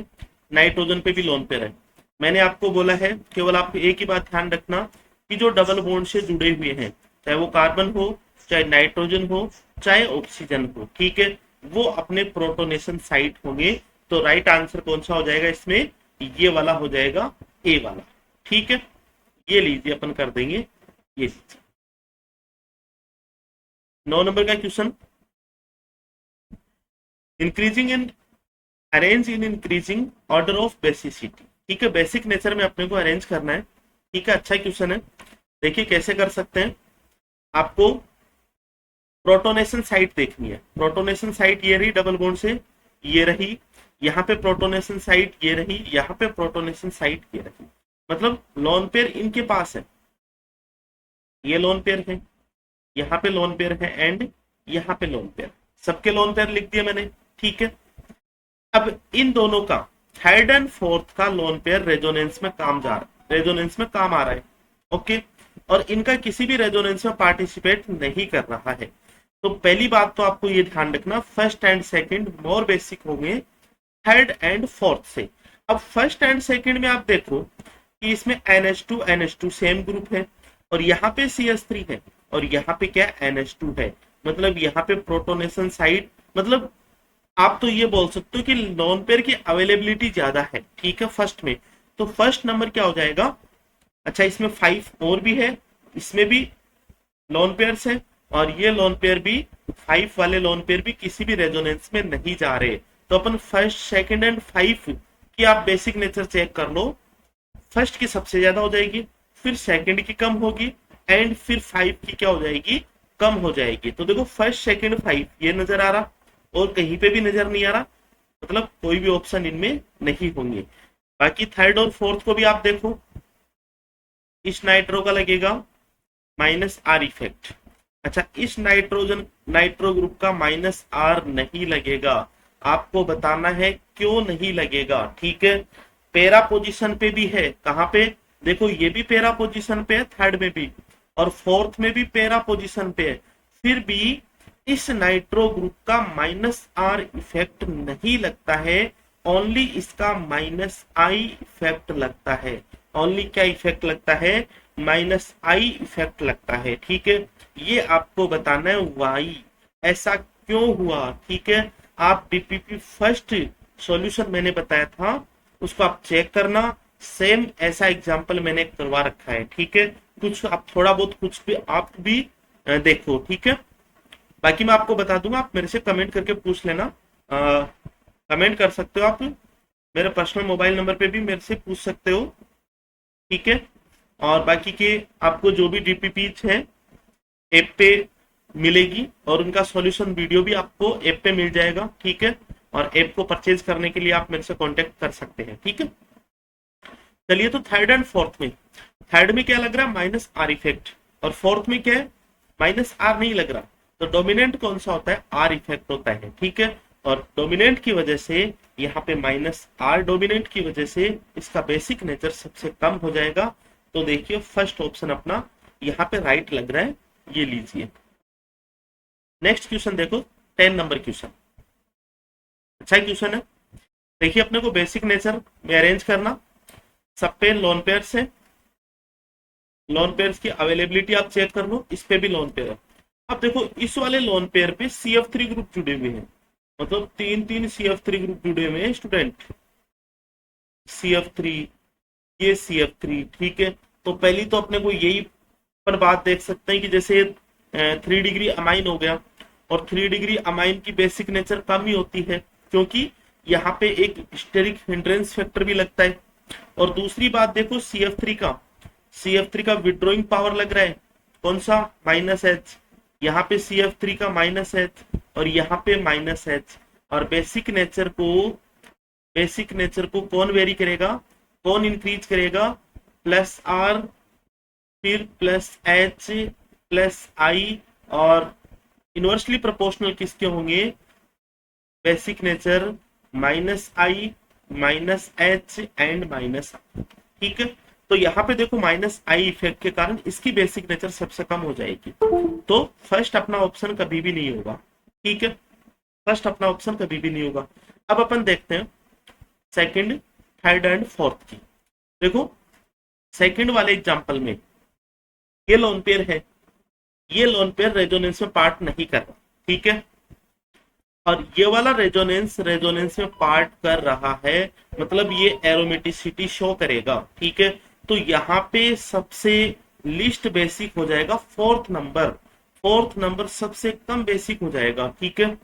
नाइट्रोजन पे भी लोन पेयर है। मैंने आपको बोला है केवल आपको एक ही बात ध्यान रखना कि जो डबल बॉन्ड से जुड़े हुए हैं, चाहे वो कार्बन हो, चाहे नाइट्रोजन हो, चाहे ऑक्सीजन हो, ठीक है, वो अपने प्रोटोनेशन साइट होंगे। तो राइट आंसर कौन सा हो जाएगा इसमें, ये वाला हो जाएगा, ए वाला। ठीक है, ये लीजिए अपन कर देंगे, ये लीजिए 9 नंबर का question, increasing in arrange in increasing order of basicity. ठीक है, बेसिक नेचर में अपने को अरेंज करना है। ठीक है, अच्छा क्वेश्चन है, देखिए कैसे कर सकते हैं। आपको प्रोटोनेशन साइट देखनी है, प्रोटोनेशन साइट ये रही डबल बॉन्ड से, ये रही यहाँ पे प्रोटोनेशन साइट, ये रही यहाँ पे प्रोटोनेशन साइट, ये रही, मतलब लोन पेयर इनके पास है, ये लोन पेयर है, यहाँ पे लोन पेयर है, एंड यहाँ पे लोन पेयर, सबके लोन पेयर लिख दिए मैंने। ठीक है, अब इन दोनों का थर्ड एंड फोर्थ का लोन पेयर रेजोनेंस में काम जा रहा है, रेजोनेंस में काम आ रहा है। ओके, और इनका किसी भी रेजोनेंस में पार्टिसिपेट नहीं कर रहा है। तो पहली बात तो आपको ये ध्यान रखना, first and second more basic होंगे थर्ड एंड फोर्थ से। अब फर्स्ट एंड सेकंड में आप देखो, कि इसमें NH2 सेम ग्रुप है और यहाँ पे CH3 है और यहाँ पे क्या NH2 है, मतलब यहाँ पे प्रोटोनेशन साइड, मतलब आप तो ये बोल सकते हो कि लोन पेयर की अवेलेबिलिटी ज्यादा है, ठीक है, फर्स्ट में। तो फर्स्ट नंबर क्या हो जाएगा? अच्छा, इसमें 5 और भी है, इसमें भी लोन पेयर्स है और ये लोन पेयर भी, 5 वाले लोन पेयर भी किसी भी रेजोनेंस में नहीं जा रहे। तो अपन फर्स्ट, सेकंड एंड 5 की आप बेसिक नेचर चेक कर लो। फर्स्ट की सबसे ज्यादा हो जाएगी, फिर सेकंड की कम होगी एंड फिर 5 की क्या हो जाएगी? कम हो जाएगी। तो देखो फर्स्ट, सेकंड, 5 ये नजर आ रहा और कहीं पे भी नजर नहीं आ रहा, मतलब कोई भी ऑप्शन इनमें नहीं होंगे। बाकी थर्ड और फोर्थ को भी आप देखो, इस नाइट्रो का लगेगा -R इफेक्ट। अच्छा, इस नाइट्रो ग्रुप का -R नहीं लगेगा। आपको बताना है क्यों नहीं लगेगा, ठीक है। पैरा पोजीशन पे भी है, कहां पे? देखो ये भी पैरा पोजीशन पे है, थर्ड में भी और फोर्थ में भी पैरा पोजीशन पे है, फिर भी इस नाइट्रो ग्रुप का -R इफेक्ट नहीं लगता है, ओनली इसका -I इफेक्ट लगता है। ओनली क्या इफेक्ट लगता है? -I इफेक्ट लगता है, ठीक है। ये आपको बताना है वाई, ऐसा क्यों हुआ, ठीक है। आप बीपीपी फर्स्ट सॉल्यूशन मैंने बताया था, उसको आप चेक करना, सेम ऐसा एग्जांपल मैंने करवा रखा है, ठीक है। कुछ आप थोड़ा बहुत कुछ भी आप भी देखो, ठीक है। बाकी मैं आपको बता दूंगा, आप मेरे से कमेंट करके पूछ लेना, कमेंट कर सकते हो आप, मेरे पर्सनल मोबाइल नंबर पे भी मेरे से पूछ सकते हो, ठीक है। और बाकी के आपको जो भी डीपीपी है ऐप पे मिलेगी और उनका सॉल्यूशन वीडियो भी आपको ऐप पे मिल जाएगा, ठीक है। और ऐप को परचेज करने के लिए आप मेरे से कांटेक्ट कर सकते हैं, ठीक है। चलिए, तो थर्ड एंड फोर्थ में, थर्ड में क्या लग रहा है? -R इफेक्ट, और फोर्थ में क्या है? -R नहीं लग रहा। तो डोमिनेंट कौन सा होता है? R इफेक्ट होता है, ठीक है। और डोमिनेंट की वजह से यहाँ पे -R डोमिनेंट की वजह से इसका बेसिक नेचर सबसे कम हो जाएगा। तो देखिए फर्स्ट ऑप्शन अपना यहाँ पे राइट लग रहा है, ये लीजिए। नेक्स्ट क्वेश्चन देखो, 10 नंबर क्वेश्चन, अच्छा क्वेश्चन है। देखिए अपने को बेसिक नेचर में अरेंज करना, सब पे लोन पेयर्स है, लोन पेयर्स की अवेलेबिलिटी आप चेक कर लो, इस पे भी लोन पेयर है। अब देखो इस वाले लोन पेयर पे CF3 ग्रुप जुड़े हुए हैं, मतलब 3 CF3 ग्रुप जुड़े हुए हैं स्टूडेंट, CF3, ये CF3, ठीक है। तो पहली तो अपने को यही पर बात देख सकते हैं कि जैसे 3 डिग्री अमाइन हो गया और 3 डिग्री अमाइन की बेसिक नेचर कम ही होती है, क्योंकि यहाँ पे एक स्टेरिक हिंड्रेंस फैक्टर भी लगता है। और दूसरी बात देखो CF3 का विड्रॉइंग पावर लग रहा है, कौन सा? -H। यहाँ पे CF3 का -H और यहाँ पे -H। और बेसिक नेचर को कौन वेरी करेगा, कौन इंक्रीज करेगा? +R, फिर +H, +I, और इनवर्सली प्रोपोर्शनल किसके होंगे? Basic nature -I, -H and -I, ठीक है। तो यहाँ पे देखो -I इफेक्ट के कारण इसकी बेसिक नेचर सबसे कम हो जाएगी। तो फर्स्ट अपना ऑप्शन कभी भी नहीं होगा, ठीक है, फर्स्ट अपना ऑप्शन कभी भी नहीं होगा। अब अपन देखते हैं सेकंड, थर्ड एंड फोर्थ की। देखो सेकंड वाले एग्जांपल में ये लोन पेयर है, ये लोन पेयर रेजोनेंस में पार्ट नहीं कर रहा, ठीक है। और ये वाला रेजोनेंस में पार्ट कर रहा है, मतलब ये एरोमेटिसिटी शो करेगा, ठीक है। तो यहाँ पे सबसे लिस्ट बेसिक हो जाएगा फोर्थ नंबर सबसे कम बेसिक हो जाएगा, ठीक है।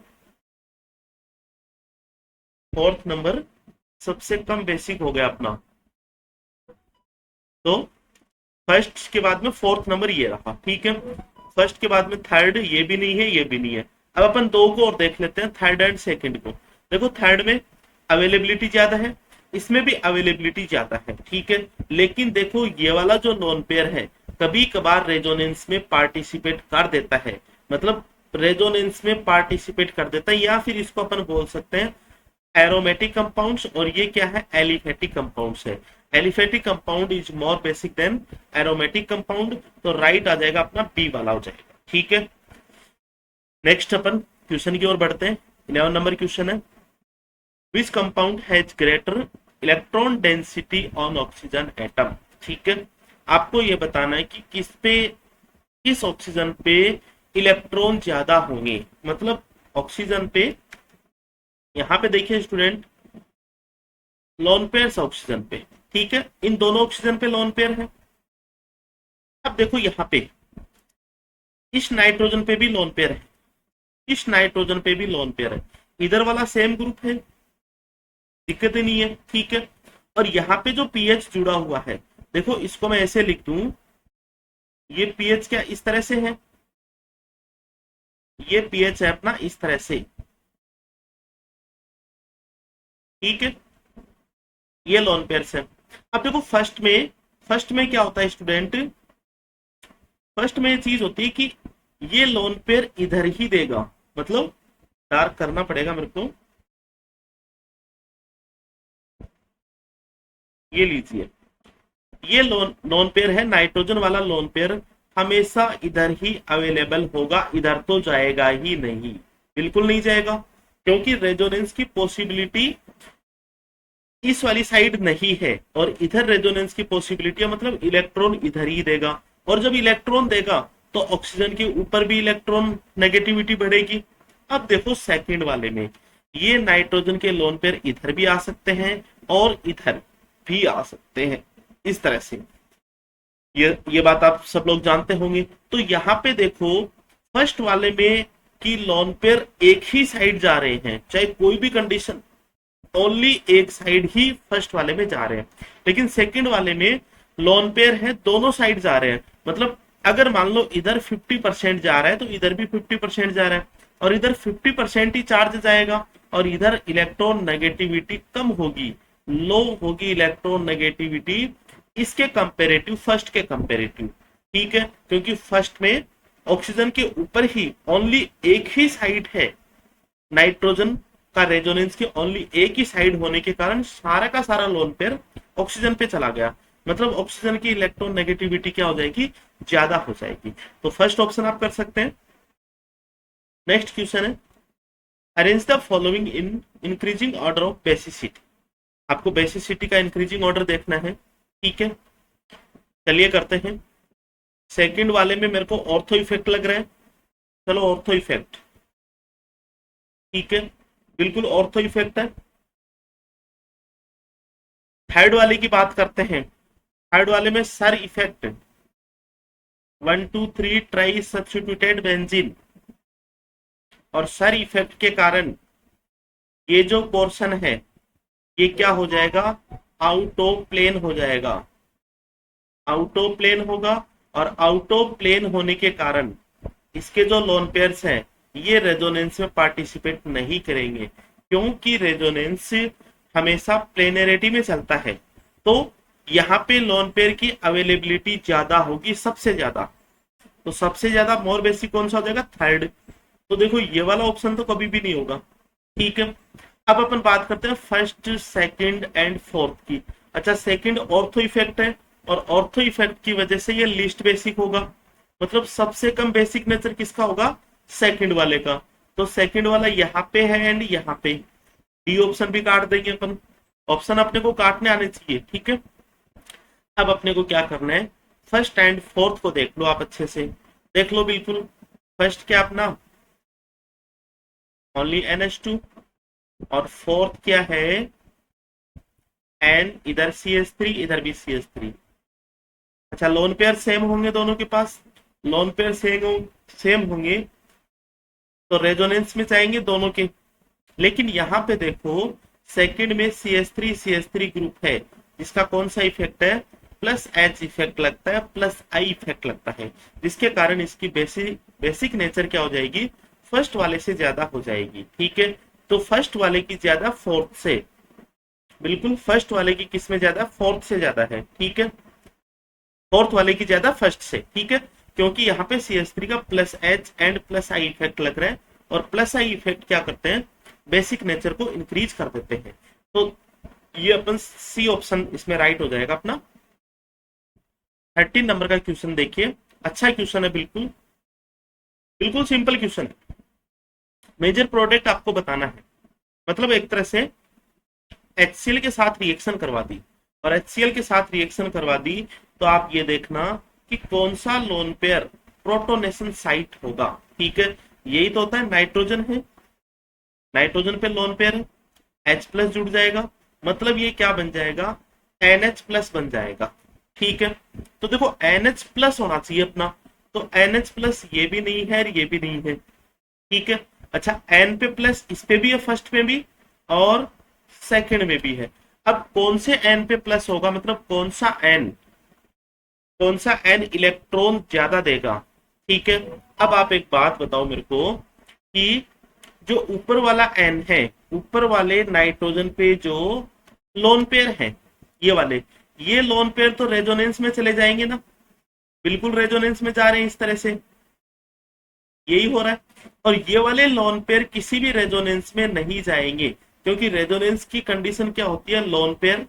फोर्थ नंबर सबसे कम बेसिक हो गया अपना। तो फर्स्ट के बाद में फोर्थ नंबर ये रहा, ठीक है। फर्स्ट के बाद में थर्ड ये भी नहीं है, ये भी नहीं है। अब अपन दो को और देख लेते हैं, थर्ड एंड सेकंड को। देखो थर्ड में अवेलेबिलिटी ज्यादा है, इसमें भी अवेलेबिलिटी ज्यादा है, ठीक है। लेकिन देखो ये वाला जो नॉन पेयर है कभी कभार रेजोनेंस में पार्टिसिपेट कर देता है, मतलब रेजोनेंस में पार्टिसिपेट कर देता है, या फिर इसको अपन बोल सकते हैं एरोमेटिक कंपाउंड्स, और ये क्या है? एलिफेटिक कंपाउंड्स है। Aliphatic compound is more basic than aromatic compound, तो राइट आ जाएगा अपना बी वाला हो जाएगा, ठीक है। नेक्स्ट अपन क्वेश्चन की ओर बढ़ते हैं। 11 नंबर क्वेश्चन है, which compound has greater electron density on oxygen atom. ठीक है, आपको ये बताना है कि किस ऑक्सीजन पे इलेक्ट्रॉन ज्यादा होंगे। मतलब ऑक्सीजन पे, यहाँ पे देखिए स्टूडेंट, लोन पेयर ऑक्सीजन पे, ठीक है, इन दोनों ऑक्सीजन पे लोन पेयर है। अब देखो यहाँ पे इस नाइट्रोजन पे भी लोन पेयर है, इस नाइट्रोजन पे भी लोन पेयर है, इधर वाला सेम ग्रुप है, दिक्कत ही नहीं है, ठीक है। और यहाँ पे जो पीएच जुड़ा हुआ है, देखो इसको मैं ऐसे लिख दूं, ये पीएच क्या इस तरह से है, ये पीएच है अपना इस तरह से, ठीक है, ये लोन पेयर है। अब देखो फर्स्ट में क्या होता है स्टूडेंट, फर्स्ट में ये चीज होती है कि ये लोन पेयर इधर ही देगा, मतलब डार्क करना पड़ेगा मेरे को, ये लीजिए, ये लोन पेयर है, नाइट्रोजन वाला लोन पेयर हमेशा इधर ही अवेलेबल होगा, इधर तो जाएगा ही नहीं, बिल्कुल नहीं जाएगा, क्योंकि रेजोनेंस की पॉसिबिलिटी इस वाली साइड नहीं है, और इधर रेजोनेंस की पॉसिबिलिटी है, मतलब इलेक्ट्रॉन इधर ही देगा, और जब इलेक्ट्रॉन देगा तो ऑक्सीजन के ऊपर भी इलेक्ट्रॉन नेगेटिविटी बढ़ेगी। अब देखो सेकंड वाले में ये नाइट्रोजन के लोन पेयर इधर भी आ सकते हैं और इधर भी आ सकते हैं, इस तरह से, ये बात आप सब लोग जानते होंगे। तो यहाँ पे देखो फर्स्ट वाले में कि लोन पेयर एक ही साइड जा रहे हैं, चाहे कोई भी कंडीशन, ओनली एक साइड ही फर्स्ट वाले में जा रहे हैं, लेकिन सेकंड वाले में लोन पेयर है, दोनों साइड जा रहे हैं। मतलब अगर मान लो इधर 50% जा रहा है तो इधर भी 50% जा रहा है, और इधर 50% ही चार्ज जाएगा, और इधर इलेक्ट्रॉन नेगेटिविटी कम होगी, लो होगी इलेक्ट्रॉन नेगेटिविटी इसके कंपेरेटिव, फर्स्ट के कंपेरेटिव, ठीक है, क्योंकि फर्स्ट में ऑक्सीजन के ऊपर ही ओनली एक ही साइड है, नाइट्रोजन का रेजोनेंस की ओनली एक ही साइड होने के कारण सारा का सारा लोन पेयर ऑक्सीजन पे चला गया, मतलब ऑक्सीजन की इलेक्ट्रॉन नेगेटिविटी क्या हो जाएगी, ज्यादा हो जाएगी। तो फर्स्ट ऑप्शन आप कर सकते हैं। नेक्स्ट क्वेश्चन है, arrange the following in increasing order of basicity. आपको बेसिसिटी का इंक्रीजिंग ऑर्डर देखना है, ठीक है, चलिए करते हैं। सेकंड वाले में मेरे को ऑर्थो इफेक्ट लग रहा है, चलो ऑर्थो इफेक्ट, ठीक है, बिल्कुल ऑर्थो इफेक्ट है। थर्ड वाले की बात करते हैं, थर्ड वाले में sir effect, 1 2 3 try substituted benzene, और सर इफेक्ट के कारण ये जो पोर्शन है ये क्या हो जाएगा, आउट ऑफ प्लेन हो जाएगा, आउट ऑफ प्लेन होगा, और आउट ऑफ प्लेन होने के कारण इसके जो लोन पेयर्स हैं ये रेजोनेंस में पार्टिसिपेट नहीं करेंगे, क्योंकि रेजोनेंस हमेशा प्लेनरिटी में चलता है। तो यहाँ पे लोन पेयर की अवेलेबिलिटी ज्यादा होगी, सबसे ज्यादा, तो सबसे ज्यादा मोर बेसिक कौन सा हो जाएगा, थर्ड। तो देखो ये वाला ऑप्शन तो कभी भी नहीं होगा, ठीक है। अब अपन बात करते हैं फर्स्ट सेकंड एंड फोर्थ की। अच्छा, सेकंड ऑर्थो इफेक्ट है, और ऑर्थो इफेक्ट की वजह से ये लीस्ट बेसिक होगा, मतलब सबसे कम बेसिक नेचर किसका होगा, सेकंड वाले का। तो सेकंड वाला यहाँ पे है एंड यहाँ पे, डी ऑप्शन भी काट देंगे अपन, ऑप्शन अपने को काटने आने चाहिए, ठीक है। अब अपने को क्या करना है, फर्स्ट एंड फोर्थ को देख लो, आप अच्छे से देख लो, बिल्कुल। फर्स्ट क्या अपना ओनली NH2, और फोर्थ क्या है एन, इधर CH3 इधर भी CH3। अच्छा, लोन पेयर सेम होंगे दोनों के पास, लोन पेयर सेम होंगे तो रेजोनेंस में जाएंगे दोनों के, लेकिन यहाँ पे देखो सेकंड में CH3 ग्रुप है, जिसका कौन सा इफेक्ट है, प्लस H इफेक्ट लगता है, प्लस I इफेक्ट लगता है, जिसके कारण इसकी बेसिक नेचर क्या हो जाएगी, फर्स्ट वाले से ज्यादा हो जाएगी, ठीक है। तो फर्स्ट वाले की ज्यादा फोर्थ से, बिल्कुल फर्स्ट वाले की किस में ज्यादा, फोर्थ से ज्यादा है, ठीक है, फोर्थ वाले की ज्यादा फर्स्ट से, ठीक है, क्योंकि यहाँ पे CH3 का plus H and plus I effect लग रहा है, और प्लस I इफेक्ट क्या करते हैं, बेसिक नेचर को इंक्रीज कर देते हैं। तो ये अपन सी ऑप्शन इसमें राइट हो जाएगा अपना। 13 नंबर का क्वेश्चन देखिए, अच्छा क्वेश्चन है, बिल्कुल बिल्कुल सिंपल क्वेश्चन है। मेजर प्रोडक्ट आपको बताना है, मतलब एक तरह से HCl के साथ रिएक्शन करवा दी, और HCl के साथ रिएक्शन करवा दी, तो आप ये देखना कि कौन सा लोन पेयर प्रोटोनेशन साइट होगा। ठीक है, यही तो होता है, नाइट्रोजन है, नाइट्रोजन पे लोन पेयर है, H प्लस जुड़ जाएगा, मतलब ये क्या बन जाएगा, NH प्लस बन जाएगा। ठीक है, तो देखो NH प्लस होना चाहिए अपना, तो NH प्लस ये भी नहीं है और ये भी नहीं है। ठीक है, अच्छा N पे प्लस इस पे भी है, फर्स्ट में भी और सेकंड में भी है। अब कौन से N पे प्लस होगा, मतलब कौन सा N इलेक्ट्रॉन ज्यादा देगा। ठीक है, अब आप एक बात बताओ मेरे को कि जो ऊपर वाला N है, ऊपर वाले नाइट्रोजन पे जो लोन पेयर है, ये लोन पेयर तो रेजोनेंस में चले जाएंगे ना, बिल्कुल रेजोनेंस में जा रहे हैं इस तरह से, यही हो रहा है। और ये वाले लोन पेयर किसी भी रेजोनेंस में नहीं जाएंगे, क्योंकि रेजोनेंस की कंडीशन क्या होती है, लोन पेयर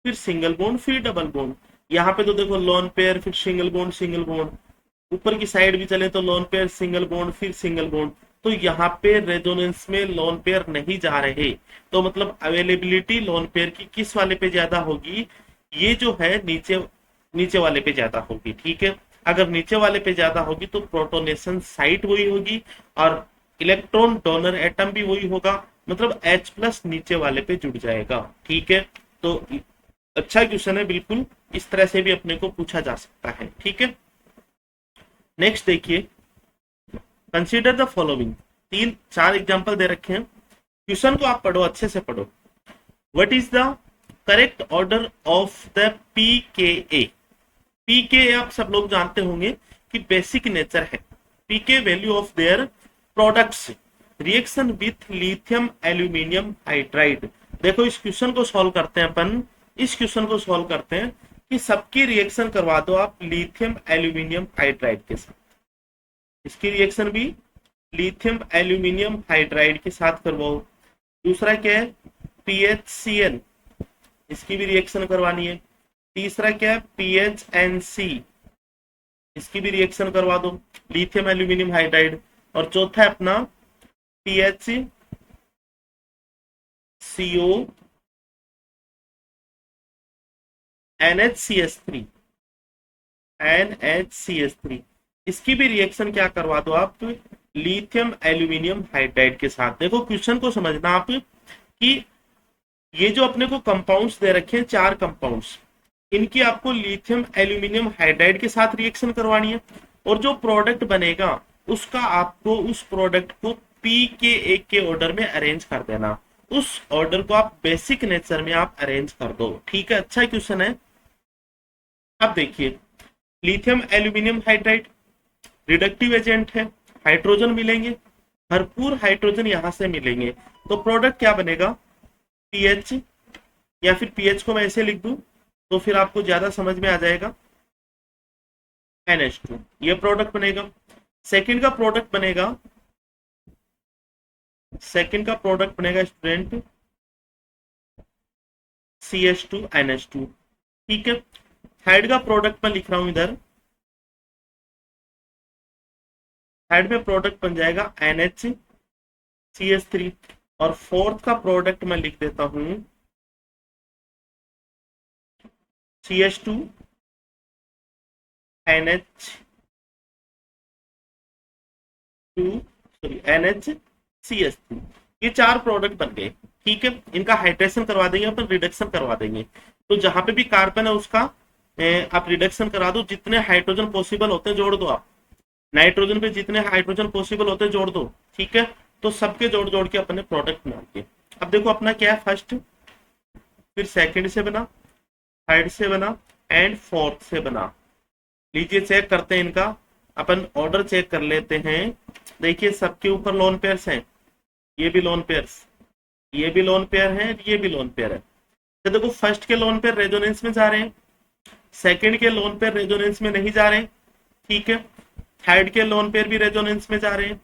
फिर सिंगल बॉन्ड फिर डबल बॉन्ड। यहाँ पे तो देखो लोन पेयर फिर सिंगल बॉन्ड, ऊपर की साइड भी चले तो लोन पेयर सिंगल बॉन्ड फिर सिंगल बॉन्ड। तो यहाँ पे रेजोनेंस में लोन पेयर नहीं जा रहे, तो मतलब अवेलेबिलिटी लोन पेयर की किस वाले पे ज्यादा होगी, ये जो है नीचे नीचे वाले पे ज्यादा होगी। ठीक है, अगर नीचे वाले पे ज्यादा होगी तो प्रोटोनेशन साइट वही होगी और इलेक्ट्रॉन डोनर एटम भी वही होगा, मतलब H प्लस नीचे वाले पे जुड़ जाएगा। ठीक है, तो अच्छा क्वेश्चन है, बिल्कुल इस तरह से भी अपने को पूछा जा सकता है। ठीक है, नेक्स्ट देखिए, कंसीडर द फॉलोइंग, 3-4 एग्जांपल दे रखे हैं, क्वेश्चन को आप पढ़ो, अच्छे से पढ़ो। What is the correct order of the pKa. PK आप सब लोग जानते होंगे कि बेसिक नेचर है, pK value of their products reaction with lithium aluminium hydride. देखो इस क्वेश्चन को सॉल्व करते हैं अपन, इस क्वेश्चन को सॉल्व करते हैं कि सबकी रिएक्शन करवा दो आप लिथियम एल्यूमिनियम हाइड्राइड के साथ, इसकी रिएक्शन भी लिथियम एल्यूमिनियम हाइड्राइड के साथ करवाओ। दूसरा क्या है, PHCl, इसकी भी रिएक्शन करवानी है। तीसरा क्या है, PHNC, इसकी भी रिएक्शन करवा दो, लिथियम एल्यूमिनियम हाइड्राइड। और चौथा है अपना PHCO NHCS3, इसकी भी रिएक्शन क्या करवा दो आप, लिथियम एल्यूमिनियम हाइड्राइड के साथ। देखो क्वेश्चन को समझना आप कि ये जो अपने को कंपाउंड्स दे रखे हैं, 4 कंपाउंड्स, इनकी आपको लिथियम एल्यूमिनियम हाइड्राइड के साथ रिएक्शन करवानी है, और जो प्रोडक्ट बनेगा उसका आपको उस प्रोडक्ट को PKA के ऑर्डर में अरेंज कर देना, उस ऑर्डर को आप बेसिक नेचर में आप अरेंज कर दो। ठीक है, अच्छा क्वेश्चन है। अब देखिए, lithium aluminium hydride reductive agent है, हाइड्रोजन मिलेंगे, भरपूर हाइड्रोजन यहां से मिलेंगे, तो प्रोडक्ट क्या बनेगा, PH, या फिर PH को मैं ऐसे लिख दूं तो फिर आपको ज्यादा समझ में आ जाएगा, NH2, ये प्रोडक्ट बनेगा। सेकंड का प्रोडक्ट बनेगा स्टूडेंट CH2NH2। ठीक है, थर्ड का प्रोडक्ट मैं लिख रहा हूं इधर, थर्ड में प्रोडक्ट बन जाएगा NHCS3, और फोर्थ का प्रोडक्ट मैं लिख देता हूं NHCS3। ये 4 प्रोडक्ट बन गए। ठीक है, इनका हाइड्रेशन करवा देंगे अपन, रिडक्शन करवा देंगे, तो जहां पे भी कार्बन है उसका आप रिडक्शन करा दो, जितने हाइड्रोजन पॉसिबल होते हैं जोड़ दो आप, नाइट्रोजन पे जितने हाइड्रोजन पॉसिबल होते हैं जोड़ दो। ठीक है, तो सबके जोड़ जोड़ के अपने प्रोडक्ट बना दिए। अब देखो अपना क्या है, फर्स्ट, फिर सेकंड से बना, थर्ड से बना एंड फोर्थ से बना। लीजिए चेक करते हैं इनका, अपन ऑर्डर चेक कर लेते हैं। देखिए सबके ऊपर लोन पेयर्स हैं, ये भी लोन पेयर्स, ये भी लोन पेयर है, ये भी लोन पेयर है। तो देखो फर्स्ट के लोन पेयर रेजोनेंस में जा रहे हैं, सेकंड के लोन पेयर रेजोनेंस में नहीं जा रहे हैं। ठीक है, थर्ड के लोन पेयर भी रेजोनेंस में जा रहे हैं,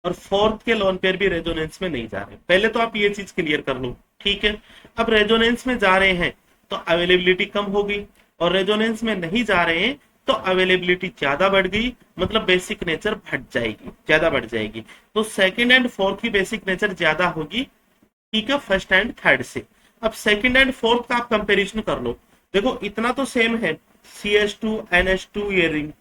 और फोर्थ के लोन पेयर भी रेजोनेंस में नहीं जा रहे। पहले तो आप ये चीज क्लियर कर लो। ठीक है, अब रेजोनेंस में जा रहे हैं तो अवेलेबिलिटी कम होगी, और रेजोनेंस में नहीं जा रहे हैं तो अवेलेबिलिटी ज्यादा बढ़ गई, मतलब बेसिक नेचर घट जाएगी, ज्यादा बढ़ जाएगी। तो सेकंड एंड फोर्थ की बेसिक नेचर ज्यादा होगी, ठीक है, फर्स्ट एंड थर्ड से। अब सेकंड एंड फोर्थ का आप कंपेरिजन कर लो। देखो इतना तो सेम है, CH2NH2 ये रिंग,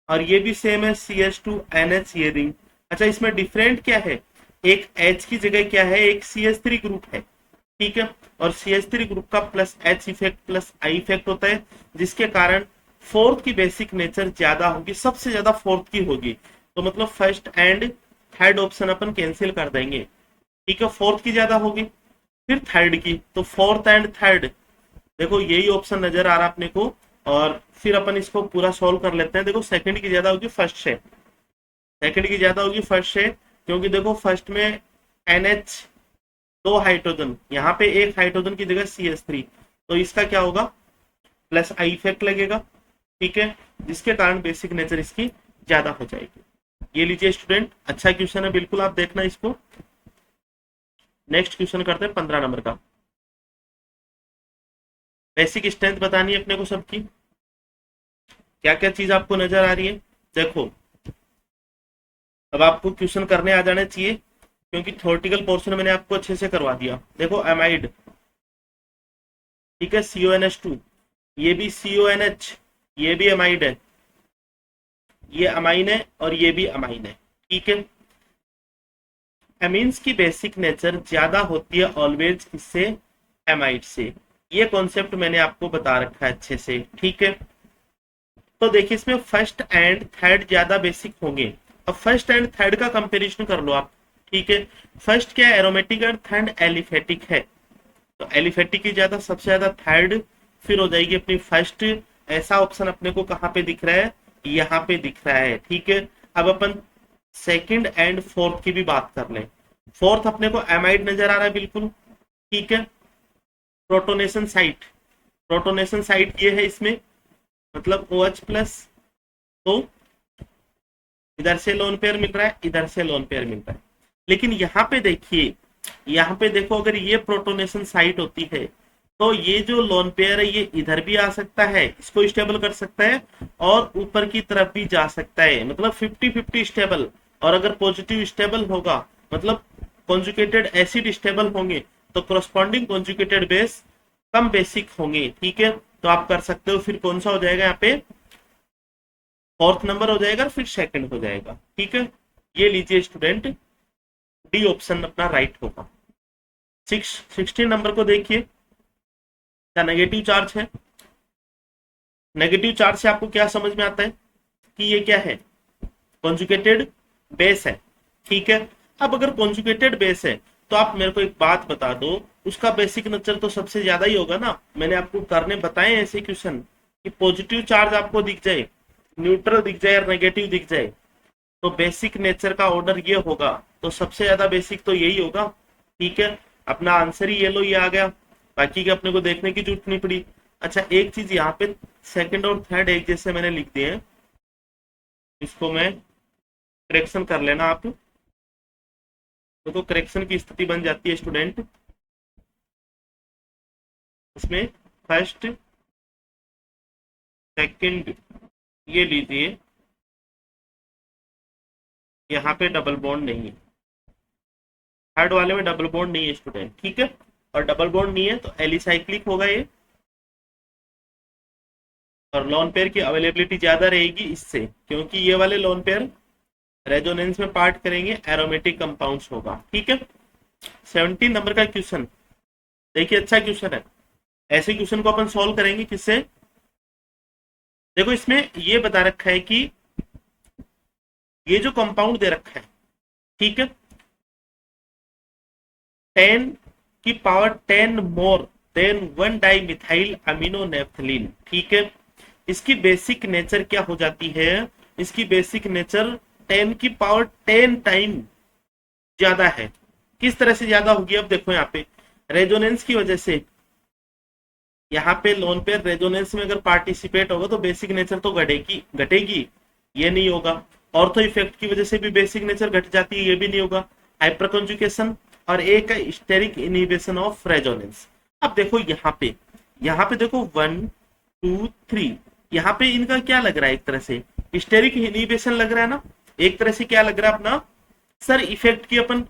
और ये भी सेम है CH2NH ये रिंग। अच्छा इसमें डिफरेंट क्या है, एक H की जगह क्या है, एक CH3 ग्रुप है, ठीक है। और CH3 ग्रुप का plus H effect plus I effect होता है, जिसके कारण फोर्थ की बेसिक नेचर ज्यादा होगी, सबसे ज्यादा फोर्थ की होगी। तो मतलब first and third option upon cancel कर देंगे, ठीक है। फोर्थ की ज्यादा होगी, फिर थर्ड की, तो फोर्थ एंड थर्ड देखो यही ऑप्शन नजर आ रहा अपने को। और फिर अपन इसको पूरा सोल्व कर लेते हैं। देखो सेकंड की ज्यादा होगी फर्स्ट से, सेकंड की ज्यादा होगी फर्स्ट से, क्योंकि देखो फर्स्ट में NH दो हाइड्रोजन, यहाँ पे एक हाइड्रोजन की जगह CH3, तो इसका क्या होगा, प्लस I इफेक्ट लगेगा, ठीक है, जिसके कारण बेसिक नेचर इसकी ज्यादा हो जाएगी। ये लीजिए स्टूडेंट, अच्छा क्वेश्चन है, बिल्कुल आप देखना इसको। नेक्स्ट क्वेश्चन करते हैं 15 नंबर का। बेसिक स्ट्रेंथ बतानी है अपने को सबकी, क्या क्या चीज आपको नजर आ रही है। देखो अब आपको क्वेश्चन करने आ जाने चाहिए, क्योंकि थ्योरेटिकल पोर्शन मैंने आपको अच्छे से करवा दिया। देखो एमाइड, ठीक है, CONH2, ये भी CONH, ये भी एमाइड है, ये अमाइन है और ये भी अमाइन है, ठीक है। एमीन्स की बेसिक नेचर ज्यादा होती है ऑलवेज किससे, एमाइड से। ये कॉन्सेप्ट मैंने आपको बता रखा है अच्छे से, ठीक है। तो देखिए इसमें फर्स्ट एंड थर्ड ज्यादा बेसिक होंगे। अब फर्स्ट एंड थर्ड का कंपैरिजन कर लो आप, ठीक है। फर्स्ट क्या है, एरोमेटिक, और थर्ड एलिफेटिक है, तो एलिफेटिक की ज्यादा, सबसे ज्यादा थर्ड, फिर हो जाएगी अपनी फर्स्ट। ऐसा ऑप्शन अपने को कहाँ पे दिख रहा है, यहाँ पे दिख रहा है, ठीक है। अब अपन सेकंड एंड फोर्थ की भी बात कर लें। फोर्थ अपने को एमाइड नजर आ रहा है बिल्कुल, ठीक है। प्रोटोनेशन साइट, प्रोटोनेशन साइट ये है इसमें, मतलब OH प्लस, तो इधर से लोन पेयर मिल रहा है, इधर से लोन पेयर मिल रहा है। लेकिन यहाँ पे देखिए, यहाँ पे देखो अगर ये प्रोटोनेशन साइट होती है, तो ये जो लोन पेयर है ये इधर भी आ सकता है, इसको स्टेबल कर सकता है, और ऊपर की तरफ भी जा सकता है, मतलब 50-50 स्टेबल। और अगर पॉजिटिव स्टेबल होगा, मतलब कॉन्जुगेटेड एसिड स्टेबल होंगे, तो कोरस्पॉन्डिंग कॉन्जुगेटेड बेस कम बेसिक होंगे, ठीक है। तो आप कर सकते हो, फिर कौन सा हो जाएगा यहाँ पे, फोर्थ नंबर हो जाएगा, फिर सेकंड हो जाएगा, ठीक है। ये लीजिए स्टूडेंट, डी ऑप्शन अपना राइट होगा। 16 नंबर को देखिए, क्या नेगेटिव चार्ज है। नेगेटिव चार्ज से आपको क्या समझ में आता है कि ये क्या है, कॉन्जुगेटेड बेस है, ठीक है। अब अगर कॉन्जुगेटेड बेस है, तो आप मेरे को एक बात बता दो, उसका बेसिक नेचर तो सबसे ज्यादा ही होगा ना। मैंने आपको करने बताए ऐसे क्वेश्चन कि पॉजिटिव चार्ज आपको दिख जाए, न्यूट्रल दिख जाए और नेगेटिव दिख जाए, तो बेसिक नेचर का ऑर्डर ये होगा, तो सबसे ज्यादा बेसिक तो यही होगा, ठीक है। अपना आंसर ही ये लो, ये आ गया, बाकी के अपने को देखने की जरूरत नहीं पड़ी। अच्छा एक चीज यहाँ पे सेकंड और थर्ड एक जैसे मैंने लिख दिए हैं, इसको मैं करेक्शन कर लेना आप, तो करेक्शन की स्थिति बन जाती है स्टूडेंट। इसमें फर्स्ट सेकंड ये लीजिए, यहाँ पे डबल बॉन्ड नहीं है, थर्ड वाले में डबल बॉन्ड नहीं है स्टूडेंट, ठीक है। और डबल बॉन्ड नहीं है तो एलिसाइक्लिक होगा ये, और लोन पेयर की अवेलेबिलिटी ज्यादा रहेगी इससे, क्योंकि ये वाले लोन पेयर रेजोनेंस में पार्ट करेंगे, एरोमेटिक कंपाउंड्स होगा, ठीक है। 17 नंबर का क्वेश्चन देखिए, अच्छा क्वेश्चन है। ऐसे क्वेश्चन को अपन सॉल्व करेंगे किससे, देखो इसमें ये बता रखा है कि ये जो कंपाउंड दे रखा है, ठीक है, 10 की power 10 more than 1 di methyl amino naphthalene, ठीक है। इसकी बेसिक नेचर क्या हो जाती है, इसकी बेसिक नेचर 10 की पावर 10 टाइम ज्यादा है। किस तरह से ज्यादा होगी, अब देखो यहाँ पे रेजोनेंस की वजह से, यहाँ पे लोन पेयर रेजोनेंस में अगर पार्टिसिपेट होगा तो बेसिक नेचर तो घटेगी, ये नहीं होगा। ऑर्थो इफेक्ट की वजह से भी बेसिक नेचर घट जाती है, ये भी नहीं होगा। हाइपर कंजुगेशन, और एक है स्टेरिक इनहिबिशन ऑफ रेजोनेंस। अब देखो यहाँ पे देखो 1 2 3, यहाँ पे इनका क्या लग रहा है, एक तरह से स्टेरिक इनहिबिशन लग रहा है ना, एक तरह से क्या लग रहा है अपना, सर इफेक्ट की अपन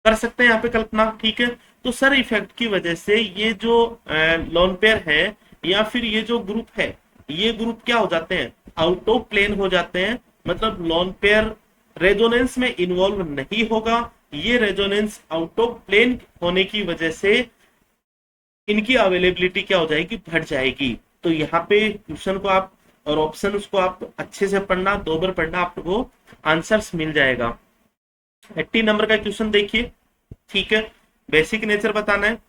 कर सकते हैं यहाँ पे कल्पना, ठीक है। तो सर इफेक्ट की वजह से ये जो लोन पेयर है या फिर ये जो ग्रुप है, ये ग्रुप क्या हो जाते हैं, आउट ऑफ प्लेन हो जाते हैं। मतलब लोन पेयर रेजोनेंस में इन्वॉल्व नहीं होगा, ये रेजोनेंस आउट ऑफ प्लेन होने की वजह से इनकी अवेलेबिलिटी क्या हो जाएगी, बढ़ जाएगी। तो यहाँ पे क्वेश्चन को आप और ऑप्शन को आप अच्छे से पढ़ना, 2 बार पढ़ना, आपको आंसर्स मिल जाएगा। 80 नंबर का क्वेश्चन देखिए, ठीक है। बेसिक नेचर बताना है।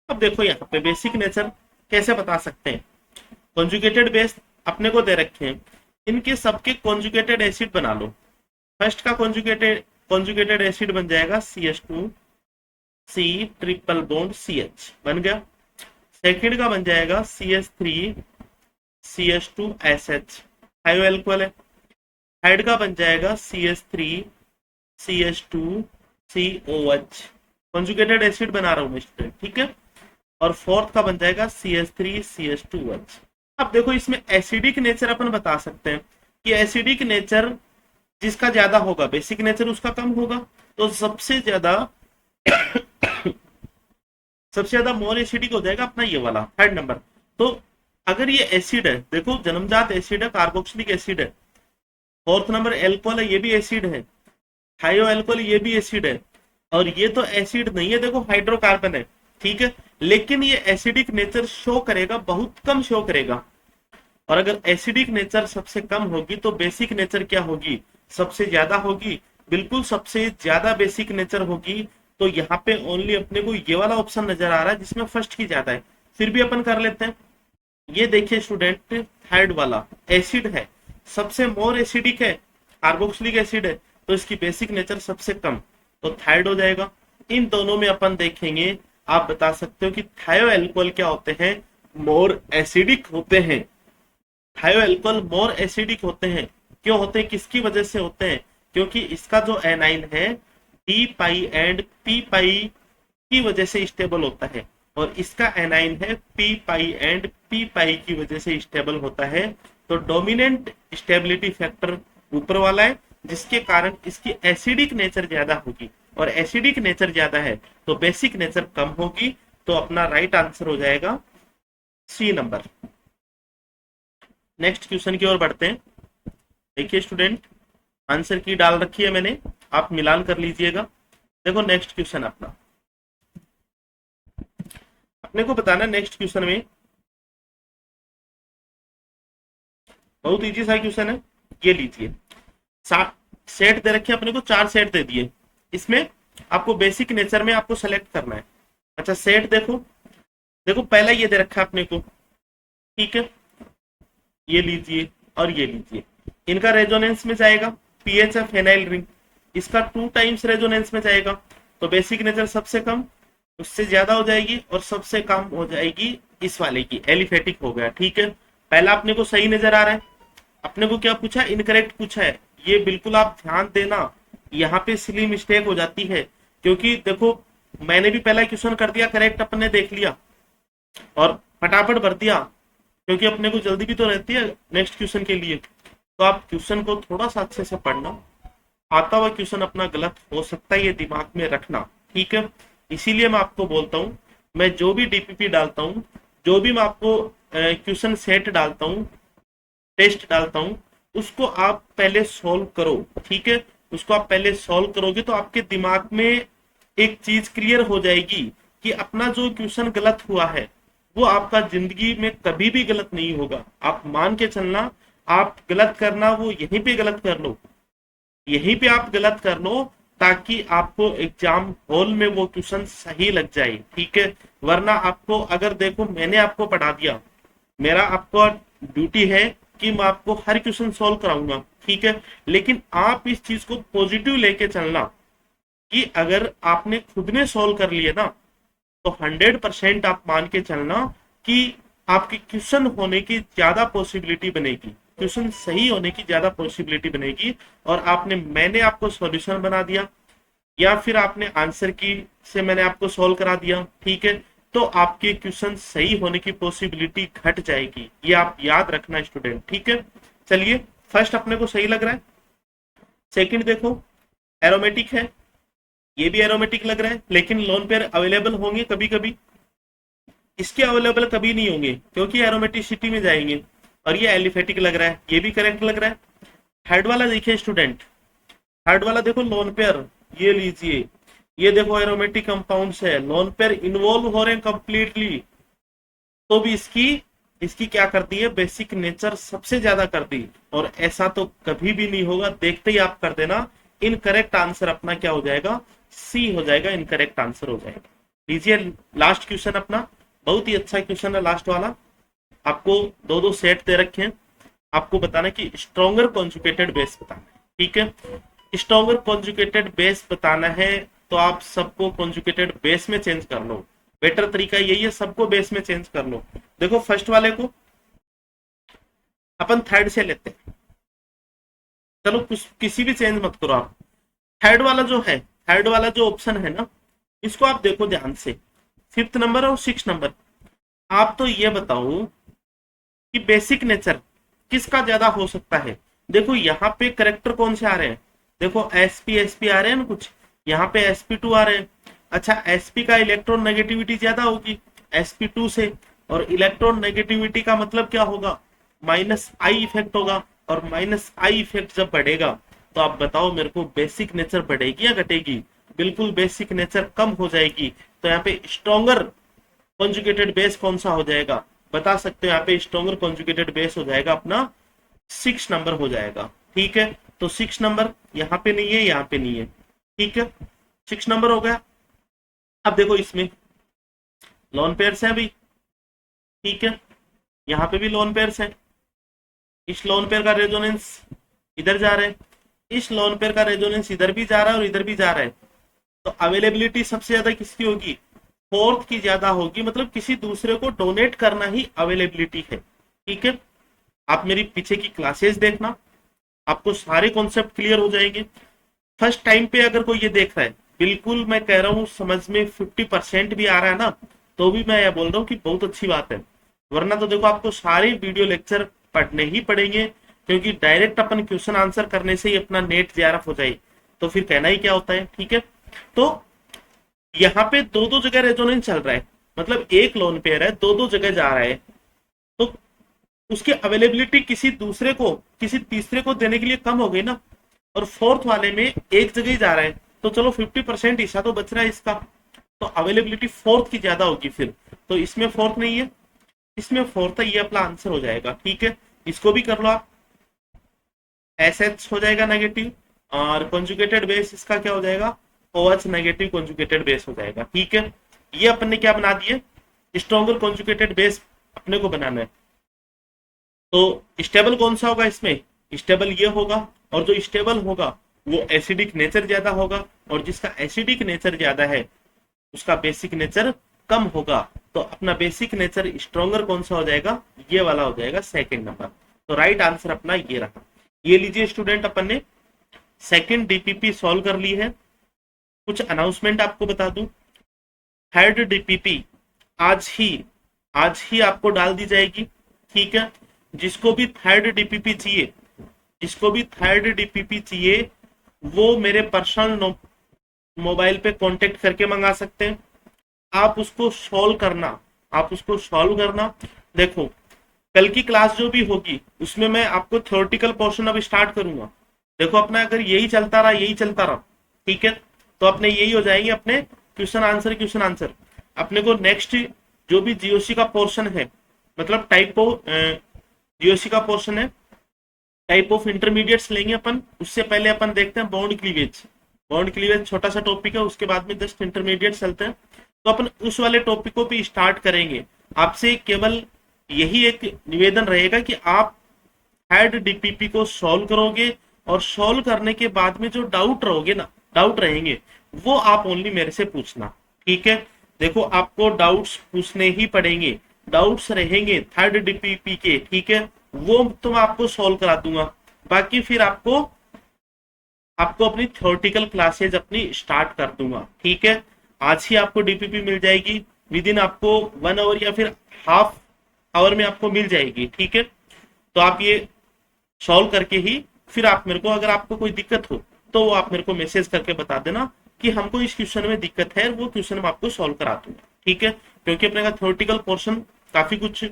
अब देखो यहाँ पे बेसिक नेचर कैसे बता सकते हैं। कॉन्जुगेटेड बेस अपने को दे रखे हैं, इनके सबके कॉन्जुगेटेड एसिड बना लो। फर्स्ट का कॉन्जुगेटेड एसिड बन जाएगा CH2 C triple bond CH बन गया। सेकंड का बन जाएगा CH3 CH2 SH, hydro alcohol है। थर्ड का बन जाएगा CH3 CH2 COH, conjugated acid बना रहा हूं मैं स्टूडेंट, ठीक है। और फोर्थ का बन जाएगा CH3 CH2H। अब देखो इसमें एसिडिक नेचर अपन बता सकते हैं कि एसिडिक नेचर जिसका ज्यादा होगा, बेसिक नेचर उसका कम होगा। तो सबसे ज्यादा मोर एसिडिक हो जाएगा अपना ये वाला थर्ड नंबर। तो अगर ये एसिड है, देखो जन्मजात एसिड है, कार्बोक्सिलिक एसिड है। फोर्थ नंबर एल्कोहल है, ये भी एसिड है। थायो एल्कोहल ये भी एसिड है। और ये तो एसिड नहीं है, देखो हाइड्रोकार्बन है, ठीक है। लेकिन ये एसिडिक नेचर शो करेगा, बहुत कम शो करेगा। और अगर एसिडिक नेचर सबसे कम होगी तो बेसिक नेचर क्या होगी, सबसे ज्यादा होगी। बिल्कुल सबसे ज्यादा बेसिक नेचर होगी। तो यहाँ पे ओनली अपने को ये वाला ऑप्शन नजर आ रहा है जिसमें फर्स्ट की ज्यादा है। फिर भी अपन कर लेते हैं। ये देखिए स्टूडेंट, थर्ड वाला एसिड है, सबसे मोर एसिडिक है, कार्बोक्सिलिक एसिड है, तो इसकी बेसिक नेचर सबसे कम, तो थर्ड हो जाएगा। इन दोनों में अपन देखेंगे, आप बता सकते हो कि थायो एल्कोहल क्या होते हैं, मोर एसिडिक होते हैं। थायो एल्कोहल मोर एसिडिक होते हैं। क्यों होते हैं, किसकी वजह से होते हैं, क्योंकि इसका जो एनाइन है डी पाई एंड पी पाई की वजह से स्टेबल होता है, और इसका एनाइन है पी पाई एंड पी पाई की वजह से स्टेबल होता है। तो डोमिनेंट स्टेबिलिटी फैक्टर ऊपर वाला है, जिसके कारण इसकी एसिडिक नेचर ज्यादा होगी, और एसिडिक नेचर ज्यादा है तो बेसिक नेचर कम होगी। तो अपना राइट आंसर हो जाएगा सी नंबर। नेक्स्ट क्वेश्चन की ओर बढ़ते हैं। देखिए स्टूडेंट, आंसर की डाल रखी है मैंने, आप मिलान कर लीजिएगा। देखो नेक्स्ट क्वेश्चन अपने को बताना। नेक्स्ट क्वेश्चन में बहुत इजी सा क्वेश्चन है, ये लीजिए। सेट दे रखे अपने को, 4 सेट दे दिए। इसमें आपको बेसिक नेचर में आपको सेलेक्ट करना है। अच्छा सेट देखो, देखो पहला ये दे रखा है अपने को, ठीक है। ये लीजिए और ये लीजिए, इनका रेजोनेंस में जाएगा पीएच है फेनाइल रिंग, इसका 2 टाइम्स रेजोनेंस में जाएगा। तो बेसिक नेचर सबसे कम, उससे ज्यादा हो जाएगी, और सबसे कम हो जाएगी इस वाले की, एलिफेटिक हो गया, ठीक है। पहला अपने को सही नजर आ रहा है। अपने को क्या पूछा, इनकरेक्ट पूछा है। ये बिल्कुल आप ध्यान देना, यहाँ पे सिली मिस्टेक हो जाती है, क्योंकि देखो मैंने भी पहला क्वेश्चन कर दिया करेक्ट, अपने देख लिया और फटाफट भर दिया, क्योंकि अपने को जल्दी भी तो रहती है नेक्स्ट क्वेश्चन के लिए। तो आप क्वेश्चन को थोड़ा सा अच्छे से पढ़ना, आता हुआ क्वेश्चन अपना गलत हो सकता है, ये दिमाग में रखना, ठीक है। इसीलिए मैं आपको बोलता हूँ, मैं जो भी डीपीपी डालता हूँ, जो भी मैं आपको क्वेश्चन सेट डालता हूँ, टेस्ट डालता हूँ, उसको आप पहले सॉल्व करो, ठीक है। उसको आप पहले सॉल्व करोगे तो आपके दिमाग में एक चीज क्लियर हो जाएगी कि अपना जो क्वेश्चन गलत हुआ है वो आपका जिंदगी में कभी भी गलत नहीं होगा। आप मान के चलना, आप गलत करना वो यहीं पे गलत कर लो, यहीं पे आप गलत कर लो, ताकि आपको एग्जाम हॉल में वो क्वेश्चन सही लग जाए, ठीक है। वरना आपको, अगर देखो मैंने आपको पढ़ा दिया, मेरा आपको ड्यूटी है कि मैं आपको हर क्वेश्चन सॉल्व कराऊंगा, ठीक है। लेकिन आप इस चीज को पॉजिटिव लेके चलना कि अगर आपने खुद ने सॉल्व कर लिया ना, तो 100% आप मान के चलना कि आपके क्वेश्चन होने की ज्यादा पॉसिबिलिटी बनेगी, क्वेश्चन सही होने की ज्यादा पॉसिबिलिटी बनेगी। और मैंने आपको सॉल्यूशन बना दिया, या फिर आपने आंसर की से मैंने आपको सॉल्व करा दिया, ठीक है, तो आपके क्वेश्चन सही होने की पॉसिबिलिटी घट जाएगी। ये आप याद रखना स्टूडेंट, ठीक है। चलिए फर्स्ट अपने को सही लग रहा है। सेकंड देखो, एरोमेटिक है, ये भी एरोमेटिक लग रहा है, लेकिन लोन पेयर अवेलेबल होंगे कभी कभी, इसके अवेलेबल कभी नहीं होंगे क्योंकि एरोमेटिसिटी में जाएंगे। और ये एलिफेटिक लग रहा है, ये भी करेक्ट लग रहा है। थर्ड वाला देखिए स्टूडेंट, थर्ड वाला देखो लोन पेयर, ये लीजिए, ये देखो एरोमेटिक कंपाउंड्स है, लोन पेयर इन्वॉल्व हो रहे हैं कंप्लीटली, तो भी इसकी इसकी क्या कर दी है, बेसिक नेचर सबसे ज्यादा कर दी। और ऐसा तो कभी भी नहीं होगा, देखते ही आप कर देना। इनकरेक्ट आंसर अपना क्या हो जाएगा, सी हो जाएगा, इनकरेक्ट आंसर हो जाएगा। लीजिए लास्ट क्वेश्चन अपना, बहुत ही अच्छा क्वेश्चन है लास्ट वाला। आपको दो दो सेट दे रखे हैं, आपको बताना कि स्ट्रॉन्गर कॉन्जुगेटेड बेस बताना है, ठीक है। स्ट्रॉन्गर कॉन्जुगेटेड बेस बताना है तो आप सबको कॉन्जुगेटेड बेस में चेंज कर लो, बेटर तरीका यही है, सबको बेस में चेंज कर लो। देखो फर्स्ट वाले को अपन थर्ड से लेते हैं, चलो कुछ किसी भी चेंज मत करो आप। थर्ड वाला जो है, थर्ड वाला जो ऑप्शन है ना, इसको आप देखो ध्यान से, फिफ्थ नंबर और सिक्स नंबर। आप तो ये बताओ कि बेसिक नेचर किसका ज्यादा हो सकता है। देखो यहाँ पे करेक्टर कौन से आ रहे हैं, देखो एसपी आ रहे हैं ना कुछ, यहाँ पे sp2 आ रहे हैं। अच्छा sp का इलेक्ट्रॉन नेगेटिविटी ज्यादा होगी sp2 से, और इलेक्ट्रॉन नेगेटिविटी का मतलब क्या होगा, माइनस आई इफेक्ट होगा। और माइनस आई इफेक्ट जब बढ़ेगा तो आप बताओ मेरे को बेसिक नेचर बढ़ेगी या घटेगी, बिल्कुल बेसिक नेचर कम हो जाएगी। तो यहाँ पे स्ट्रॉन्गर कॉन्जुगेटेड बेस कौन सा हो जाएगा, बता सकते हो। यहाँ पे स्ट्रॉन्गर कॉन्जुगेटेड बेस हो जाएगा अपना 6 नंबर हो जाएगा, ठीक है। तो 6 नंबर यहाँ पे नहीं है, यहाँ पे नहीं है, ठीक है, 6 नंबर हो गया। अब देखो इसमें लोन पेयर्स है भी, ठीक है, यहाँ पे भी लोन पेयर्स है। इस लोन पेयर का रेजोनेंस इधर जा रहा है, इस लोन पेयर का रेजोनेंस इधर भी जा रहा है और इधर भी जा रहा है। तो अवेलेबिलिटी सबसे ज्यादा किसकी होगी, फोर्थ की ज्यादा होगी, मतलब किसी दूसरे को डोनेट करना ही अवेलेबिलिटी है, ठीक है। आप मेरी पीछे की क्लासेस देखना, आपको सारे कॉन्सेप्ट क्लियर हो जाएंगे। फर्स्ट टाइम पे अगर कोई ये देख रहा है, बिल्कुल मैं कह रहा हूँ समझ में 50% भी आ रहा है ना, तो भी मैं ये बोल रहा हूँ कि बहुत अच्छी बात है। वरना तो देखो आपको सारे वीडियो लेक्चर पढ़ने ही पड़ेंगे, क्योंकि डायरेक्ट अपन क्वेश्चन आंसर करने से ही अपना नेट जेआरएफ हो जाए, तो फिर कहना ही क्या होता है, ठीक है। तो यहाँ पे दो दो जगह रेजोनेंस चल रहा है, मतलब एक लोन पेयर है, दो दो जगह जा रहा है, तो उसकी अवेलेबिलिटी किसी दूसरे को, किसी तीसरे को देने के लिए कम हो गई ना। और फोर्थ वाले में एक जगह ही जा रहा है, तो चलो 50% हिस्सा तो बच रहा है इसका, तो अवेलेबिलिटी फोर्थ की ज्यादा होगी फिर। तो इसमें फोर्थ नहीं है, इसमें फोर्थ है, ये अपना आंसर हो जाएगा, ठीक है। इसको भी कर लो आप, एस एच हो जाएगा नेगेटिव, और कॉन्जुगेटेड बेस इसका क्या हो जाएगा, O H negative conjugated base हो जाएगा, ठीक है। ये अपन ने क्या बना दिए, स्ट्रॉन्गर कॉन्जुगेटेड बेस अपने को बनाना है। तो स्टेबल कौन सा होगा इसमें, स्टेबल ये होगा, और जो स्टेबल होगा वो एसिडिक नेचर ज्यादा होगा, और जिसका एसिडिक नेचर ज्यादा है उसका बेसिक नेचर कम होगा। तो अपना बेसिक नेचर स्ट्रॉन्गर कौन सा हो जाएगा, ये वाला हो जाएगा सेकंड नंबर। तो राइट आंसर अपना ये रहा। ये लीजिए स्टूडेंट, अपन ने सेकंड डीपीपी सॉल्व कर ली है। कुछ अनाउंसमेंट आपको बता दूं, थर्ड डीपीपी आज ही आपको डाल दी जाएगी, ठीक है। जिसको भी थर्ड डीपीपी चाहिए, जिसको भी थर्ड डीपीपी चाहिए, वो मेरे पर्सनल मोबाइल पे कांटेक्ट करके मंगा सकते हैं। आप उसको सॉल्व करना, आप उसको सॉल्व करना। देखो कल की क्लास जो भी होगी उसमें मैं आपको थ्योरेटिकल पोर्शन अब स्टार्ट करूंगा। देखो अपना अगर यही चलता रहा, यही चलता रहा, ठीक है, तो अपने यही हो जाएंगे अपने क्वेश्चन आंसर। अपने को नेक्स्ट जो भी जीओसी का पोर्शन है, मतलब टाइप ऑफ जीओसी का पोर्शन है, टाइप ऑफ इंटरमीडिएट्स लेंगे अपन। उससे पहले अपन देखते हैं बॉन्ड क्लीवेज। बॉन्ड क्लीवेज छोटा सा टॉपिक है, उसके बाद में जस्ट इंटरमीडिएट चलते हैं। तो अपन उस वाले टॉपिक को भी स्टार्ट करेंगे। आपसे केवल यही एक निवेदन रहेगा कि आप थर्ड डीपीपी को सॉल्व करोगे, और सॉल्व करने के बाद में जो डाउट रहोगे ना, डाउट रहेंगे, वो आप ओनली मेरे से पूछना, ठीक है। देखो आपको डाउट्स पूछने ही पड़ेंगे, डाउट्स रहेंगे थर्ड डीपीपी के, ठीक है, वो तो मैं आपको सॉल्व करा दूंगा। बाकी फिर आपको अपनी थ्योरेटिकल क्लासेज अपनी स्टार्ट कर दूंगा, ठीक है। आज ही आपको डीपीपी मिल जाएगी, विद इन आपको 1 आवर या फिर हाफ आवर में आपको मिल जाएगी, ठीक है। तो आप ये सॉल्व करके ही फिर आप मेरे को, अगर आपको कोई दिक्कत हो तो वो आप मेरे को मैसेज करके बता देना कि हमको इस क्वेश्चन में दिक्कत है, वो क्वेश्चन मैं आपको सॉल्व करा दूंगा, ठीक है। क्योंकि अपने का थ्योरेटिकल पोर्शन काफी कुछ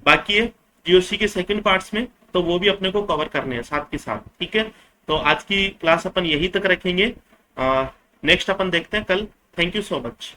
बाकी है जीओसी के सेकंड पार्ट्स में, तो वो भी अपने को कवर करने हैं साथ के साथ, ठीक है। तो आज की क्लास अपन यही तक रखेंगे, नेक्स्ट अपन देखते हैं कल। Thank you so much.